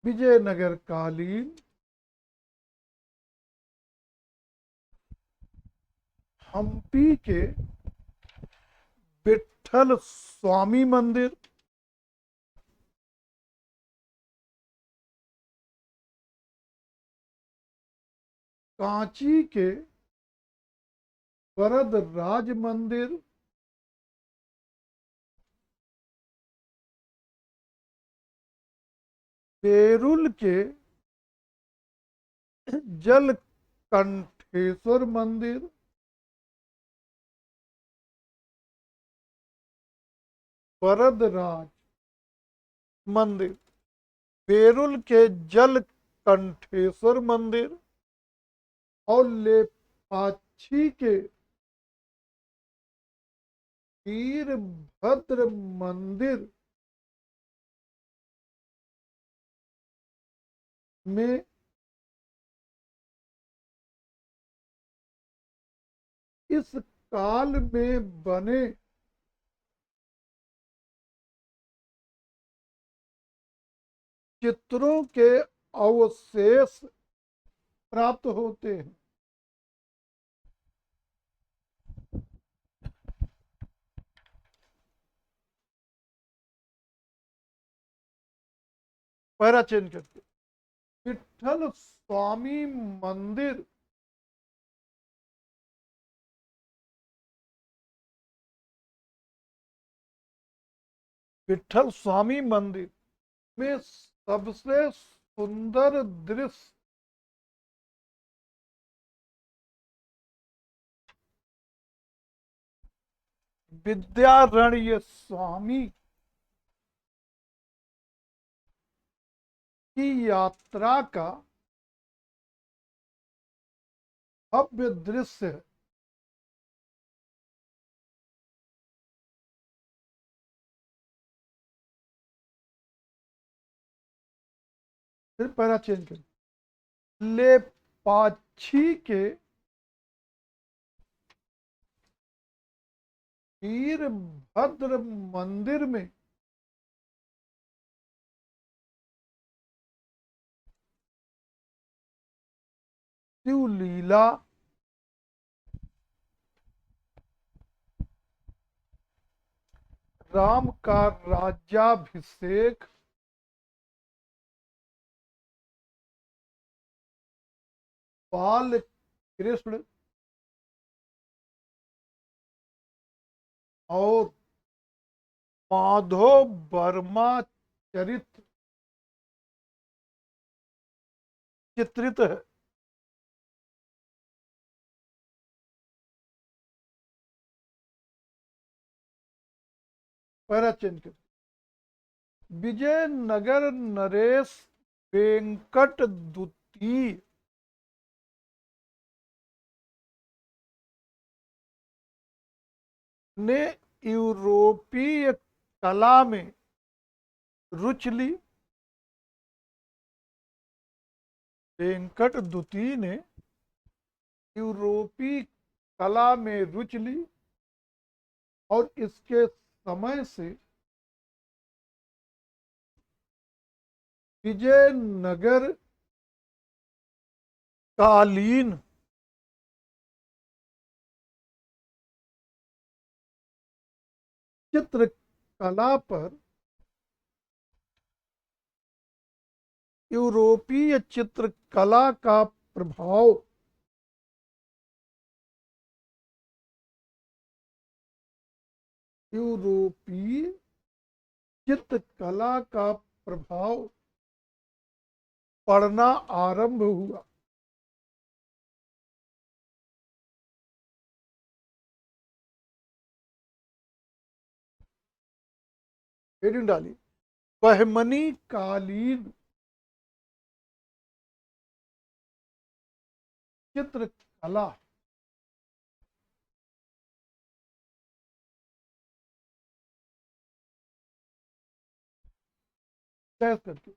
विजयनगर कालीन हम्पी के विठल स्वामी मंदिर, कांची के वरदराज मंदिर, बेरुल के जलकंठेश्वर मंदिर, वरदराज मंदिर, बेरुल के जलकंठेश्वर मंदिर और लेपाक्षी के वीरभद्र मंदिर में इस काल में बने चित्रों के अवशेष प्राप्त होते हैं। पैरा चेंज करके विठल स्वामी मंदिर विठल स्वामी मंदिर में सबसे सुंदर दृश्य विद्यारण्य स्वामी की यात्रा का भव्य दृश्य है। फिर पैरा चेंज करें, लेपाक्षी के वीरभद्र मंदिर में शिवलीला राम का राज्याभिषेक बाल कृष्ण और माधव वर्मा चरित्र चित्रित है। पैरा चेंज कर, विजयनगर नरेश वेंकट द्वितीय ने यूरोपीय कला में रुचि ली। वेंकट द्वितीय ने यूरोपीय कला में रुचि ली और इसके समय से विजयनगर कालीन चित्रकला पर यूरोपीय चित्रकला का प्रभाव यूरोपीय चित्रकला का प्रभाव पड़ना आरंभ हुआ। हेडिंग डाली, बहमनी कालीन चित्रकला करके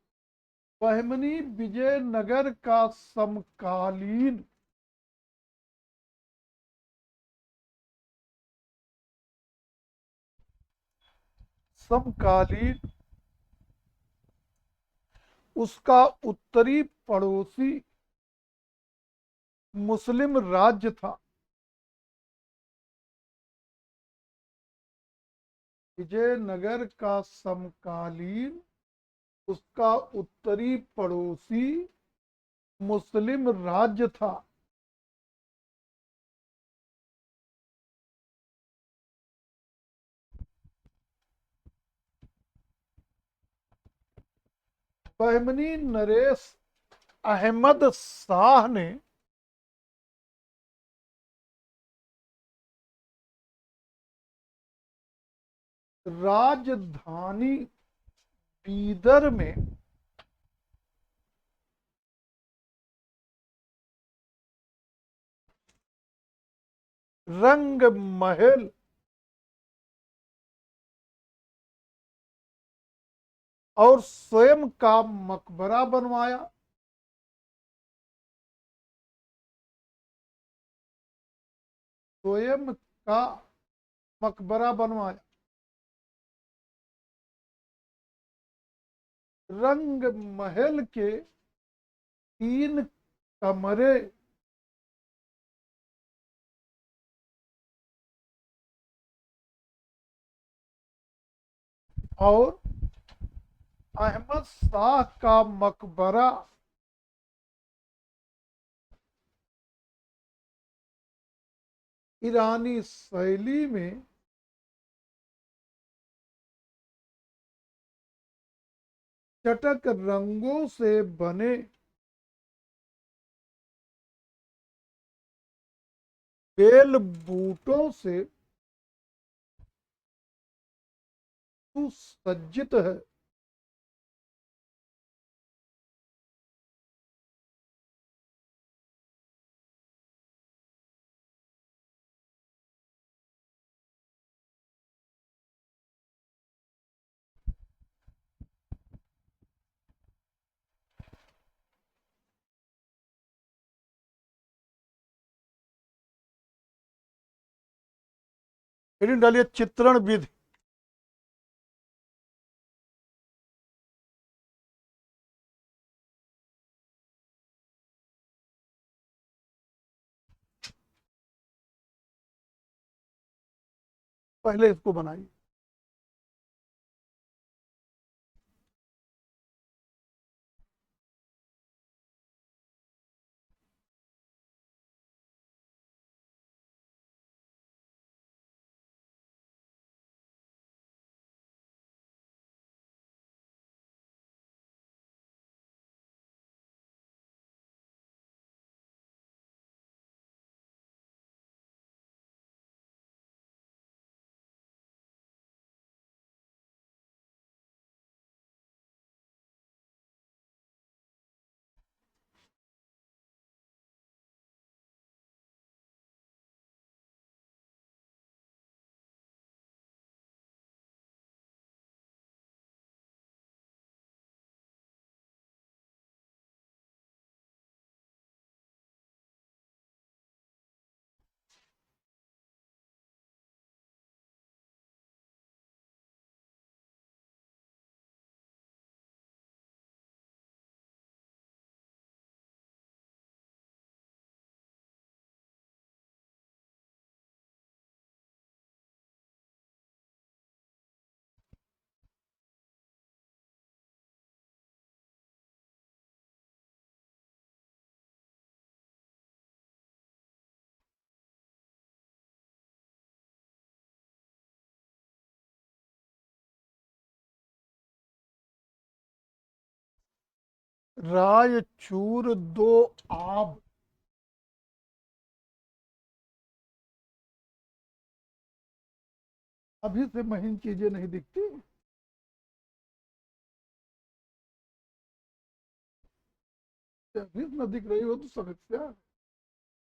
बहमनी विजयनगर का समकालीन उसका उत्तरी पड़ोसी मुस्लिम राज्य था। विजयनगर का समकालीन उसका उत्तरी पड़ोसी मुस्लिम राज्य था। बहमनी नरेश अहमद शाह ने राजधानी बीदर में रंग महल और स्वयं का मकबरा बनवाया। स्वयं का मकबरा बनवाया। रंग महल के 3 कमरे और अहमद शाह का मकबरा ईरानी शैली में चटक रंगों से बने बेल बूटों से सुसज्जित है। हेडिंग डालिए चित्रण विधि। पहले इसको बनाइए। रायचूर दो आब। अभी से महीन चीजें नहीं दिखती। अभी न दिख रही हो तो समस्या।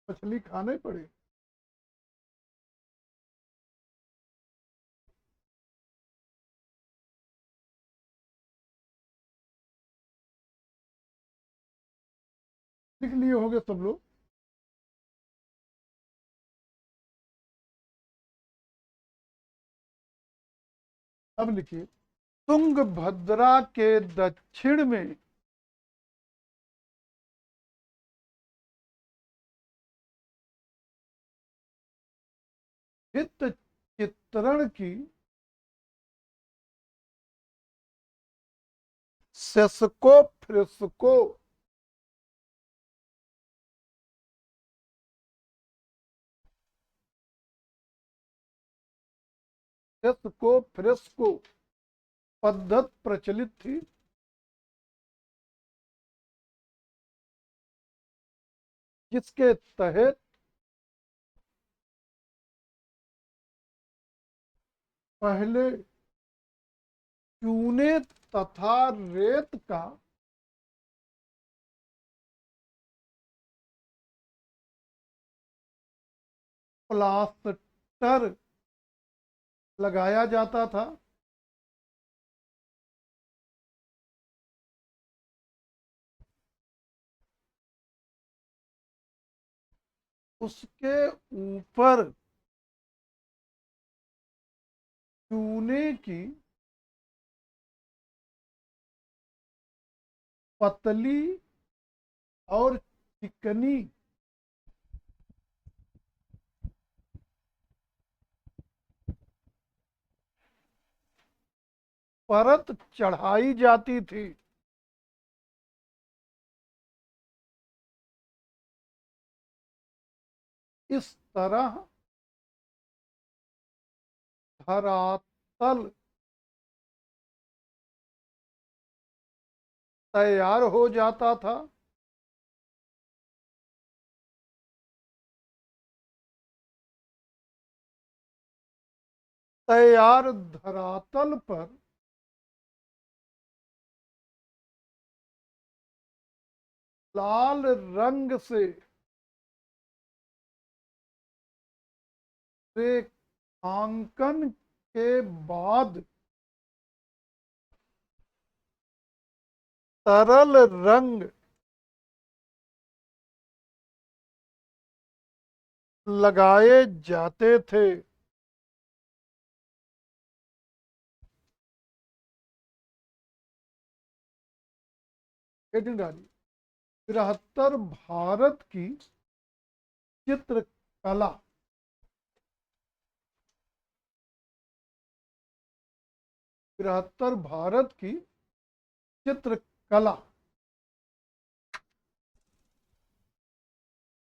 मछली खाने पड़े। लिख लिए होंगे सब लोग। अब लिखिए। तुंगभद्रा के दक्षिण में चित्रण की सेस्को फ्रिस्को, सेस्को फ्रिस्को पद्धत प्रचलित थी, जिसके तहत पहले चूने तथा रेत का प्लास्टर लगाया जाता था। उसके ऊपर चूने की पतली और चिकनी परत चढ़ाई जाती थी। इस तरह धरातल तैयार हो जाता था। तैयार धरातल पर लाल रंग से रेखांकन के बाद तरल रंग लगाए जाते थे। बृहत्तर भारत की चित्रकला, बृहत्तर भारत की चित्रकला,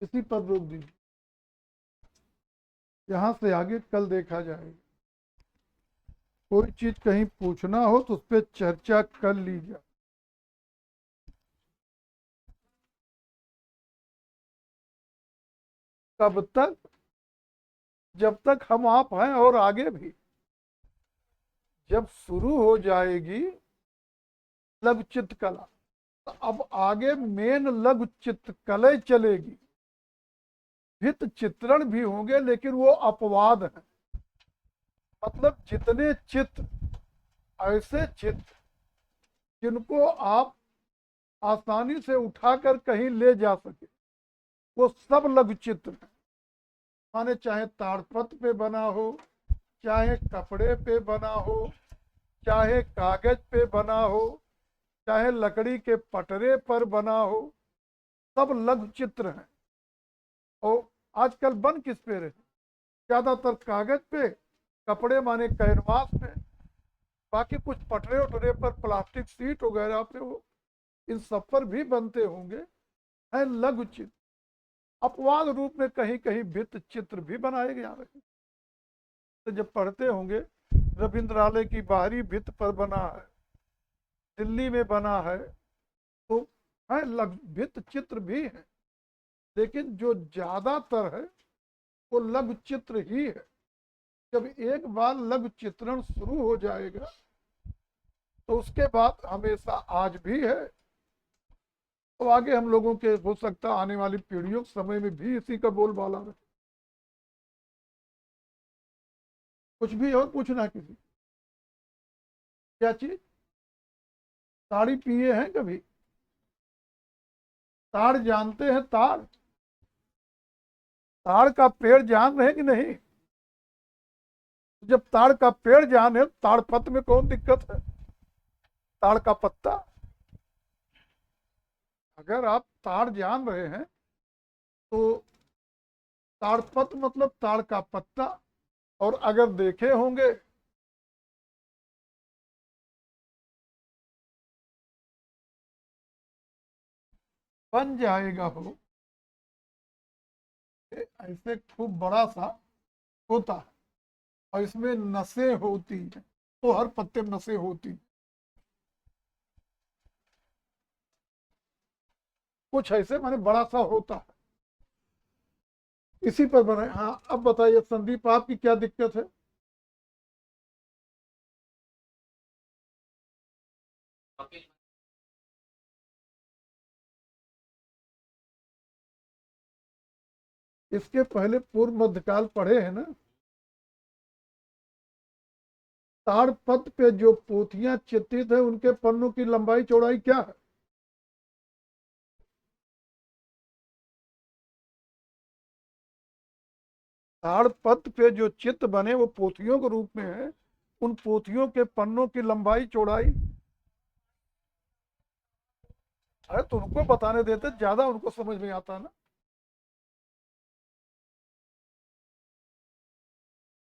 इसी पर रोक दीजिए, यहां से आगे कल देखा जाएगा। कोई चीज कहीं पूछना हो तो उस पर चर्चा कर लीजिए। कब तक? जब तक हम आप हैं और आगे भी। जब शुरू हो जाएगी लघु चित्रकला तो अब आगे मेन लघु चित्रकला चलेगी। भित्त चित्रण भी होंगे लेकिन वो अपवाद है। मतलब जितने चित्र, ऐसे चित्र जिनको आप आसानी से उठाकर कहीं ले जा सके, वो सब लघु चित्र हैं। माने चाहे ताड़पत्र पे बना हो, चाहे कपड़े पे बना हो, चाहे कागज पे बना हो, चाहे लकड़ी के पटरे पर बना हो, सब लघु चित्र हैं। और आजकल बन किस पे रहे? ज्यादातर कागज पे, कपड़े माने कैनवास पे, बाकी कुछ पटरे उटरे पर, प्लास्टिक सीट वगैरह पे, वो इन सब पर भी बनते होंगे, हैं लघु चित्र। अपवाद रूप में कहीं कहीं भित्त चित्र भी बनाए जा रहे हैं। तो जब पढ़ते होंगे रविंद्रालय की बाहरी भित्त पर बना है, दिल्ली में बना है, तो है भित्त चित्र भी है, लेकिन जो ज्यादातर है वो लघु चित्र ही है। जब एक बार लघु चित्रण शुरू हो जाएगा तो उसके बाद हमेशा आज भी है, तो आगे हम लोगों के हो सकता आने वाली पीढ़ियों के समय में भी इसी का बोलबाला रहे। कुछ भी और पूछना किसी? क्या चीज? ताड़ी पिए हैं कभी? ताड़ जानते हैं? ताड़, ताड़ का पेड़ जान रहे कि नहीं? जब ताड़ का पेड़ जाने, ताड़ पत्र में कौन दिक्कत है? ताड़ का पत्ता, अगर आप ताड़ जान रहे हैं तो ताड़पत्र मतलब ताड़ का पत्ता। और अगर देखे होंगे बन जाएगा हो, ऐसे खूब बड़ा सा होता है और इसमें नसें होती हैं, तो हर पत्ते में नसें होती हैं। कुछ ऐसे माने बड़ा सा होता है, इसी पर बनाए। हाँ, अब बताइए संदीप, आपकी क्या दिक्कत है? इसके पहले पूर्व मध्यकाल पढ़े हैं ना? ताड़पत्र पे जो पोथियां चित्रित है उनके पन्नों की लंबाई चौड़ाई क्या है? ताड़पत्र पे जो चित्र बने वो पोथियों के रूप में है, उन पोथियों के पन्नों की लंबाई चौड़ाई। अरे तो उनको बताने देते, ज्यादा उनको समझ में आता ना।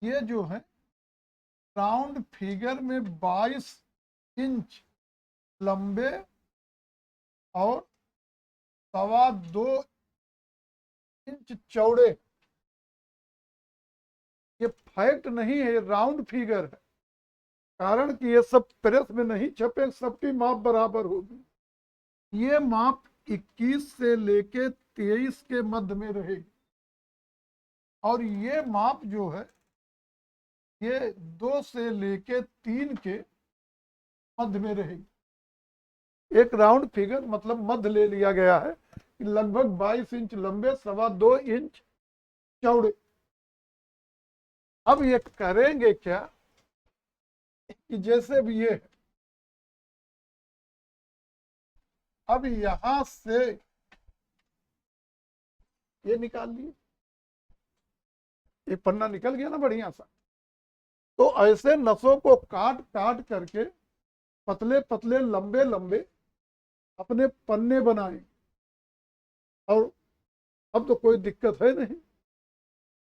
ये जो है राउंड फिगर में 22 इंच लंबे और 2.25 इंच चौड़े। ये फैक्ट नहीं है, ये राउंड फिगर है, कारण कि ये सब प्रेस में नहीं छपे, सबकी माप बराबर होगी। ये माप 21 से लेके 23 के मध्य में रहेगी, और ये माप जो है ये 2 से लेके 3 के मध्य में रहेगी। एक राउंड फिगर मतलब मध्य ले लिया गया है, लगभग 22 इंच लंबे, 2.25 इंच चौड़े। अब ये करेंगे क्या कि जैसे भी ये, अब यहां से ये निकाल लिए, ये पन्ना निकल गया ना बढ़िया सा। तो ऐसे नसों को काट काट करके पतले पतले लंबे लंबे अपने पन्ने बनाए, और अब तो कोई दिक्कत है नहीं,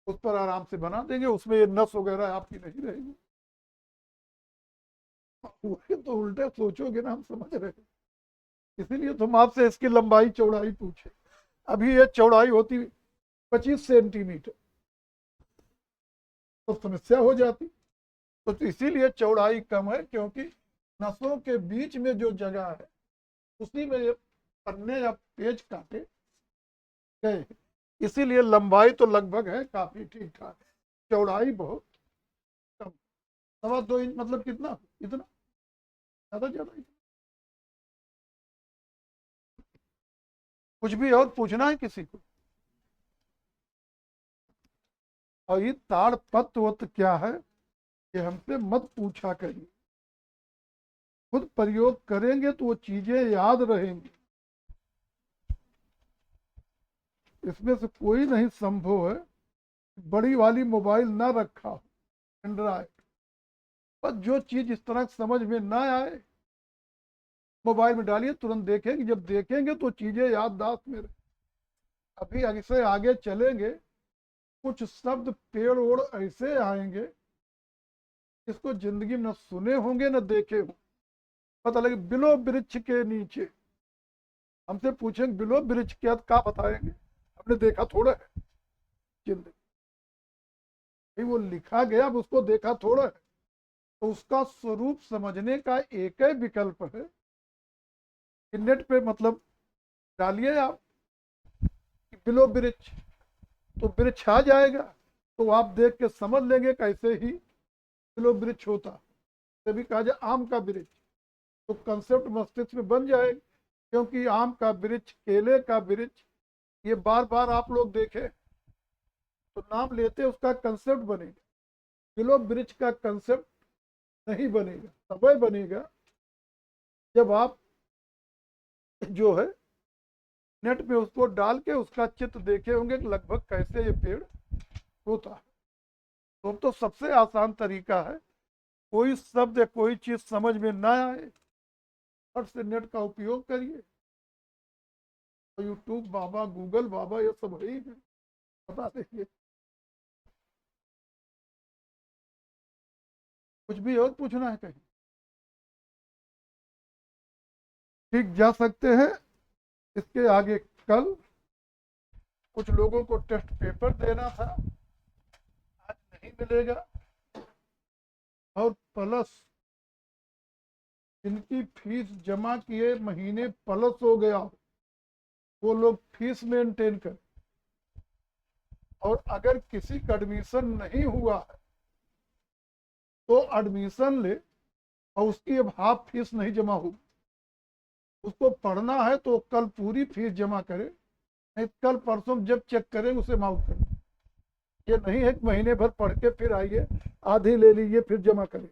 उस पर आराम से बना देंगे, उसमें ये नस वगैरह आपकी नहीं रहेगी। वही तो उल्टे सोचोगे ना, हम समझ रहे हैं, इसीलिए तुम आपसे इसकी लंबाई चौड़ाई पूछे। अभी ये चौड़ाई होती 25 सेंटीमीटर, तो समस्या हो जाती। तो इसीलिए चौड़ाई कम है, क्योंकि नसों के बीच में जो जगह है उसी में ये पन्ने या पेज काटे गए, इसीलिए लंबाई तो लगभग है काफी ठीक ठाक, चौड़ाई बहुत कम। 2.25 इंच मतलब कितना, इतना ज्यादा ज्यादा। कुछ भी और पूछना है किसी को? और ये ताड़ पत्र वत्र क्या है, ये हमसे मत पूछा करिए, खुद प्रयोग करेंगे तो वो चीजें याद रहेंगी। इसमें से कोई नहीं संभव है बड़ी वाली मोबाइल ना रखा हो, एंड्रॉइड, पर जो चीज इस तरह समझ में ना आए मोबाइल में डालिए, तुरंत देखेंगे, जब देखेंगे तो चीजें याददाश्त में रहे। अभी ऐसे आगे चलेंगे, कुछ शब्द पेड़ ओड़ ऐसे आएंगे इसको जिंदगी में न सुने होंगे न देखे होंगे। पता लगे बिलो वृक्ष के नीचे, हमसे पूछेंगे बिलो वृक्ष क्या बताएंगे, हमने देखा थोड़ा है जिंदगी, वो लिखा गया, अब उसको देखा थोड़ा है। तो उसका स्वरूप समझने का एक ही विकल्प है कि नेट पे मतलब डालिए आप बिलो वृक्ष, तो वृक्ष आ जाएगा, तो आप देख के समझ लेंगे कैसे ही बिलो वृक्ष होता। तभी कहा जाए आम का वृक्ष, तो कंसेप्ट मस्तिष्क में बन जाएगा, क्योंकि आम का वृक्ष, केले का वृक्ष, ये बार बार आप लोग देखें तो नाम लेते उसका कंसेप्ट बनेगा। बिलो वृक्ष का कंसेप्ट नहीं बनेगा, तब बनेगा जब आप जो है नेट पे उसको डाल के उसका चित्र देखे होंगे कि लगभग कैसे ये पेड़ होता है। तो सबसे आसान तरीका है, कोई शब्द या कोई चीज समझ में ना आए, फट से नेट का उपयोग करिए। यूट्यूब बाबा, गूगल बाबा, ये सब वही है, बता देंगे। कुछ भी और पूछना है कहीं? ठीक, जा सकते हैं। इसके आगे कल कुछ लोगों को टेस्ट पेपर देना था, आज नहीं मिलेगा। और प्लस जिनकी फीस जमा किए महीने प्लस हो गया, वो लोग फीस मेंटेन कर। और अगर किसी का एडमिशन नहीं हुआ है तो एडमिशन ले, और उसकी अब हाफ फीस नहीं जमा हुई, उसको पढ़ना है तो कल पूरी फीस जमा करे, नहीं कल परसों जब चेक करेंगे उसे माउंट करें। ये नहीं है कि महीने भर पढ़ के फिर आइए आधी ले लीजिए फिर जमा करें।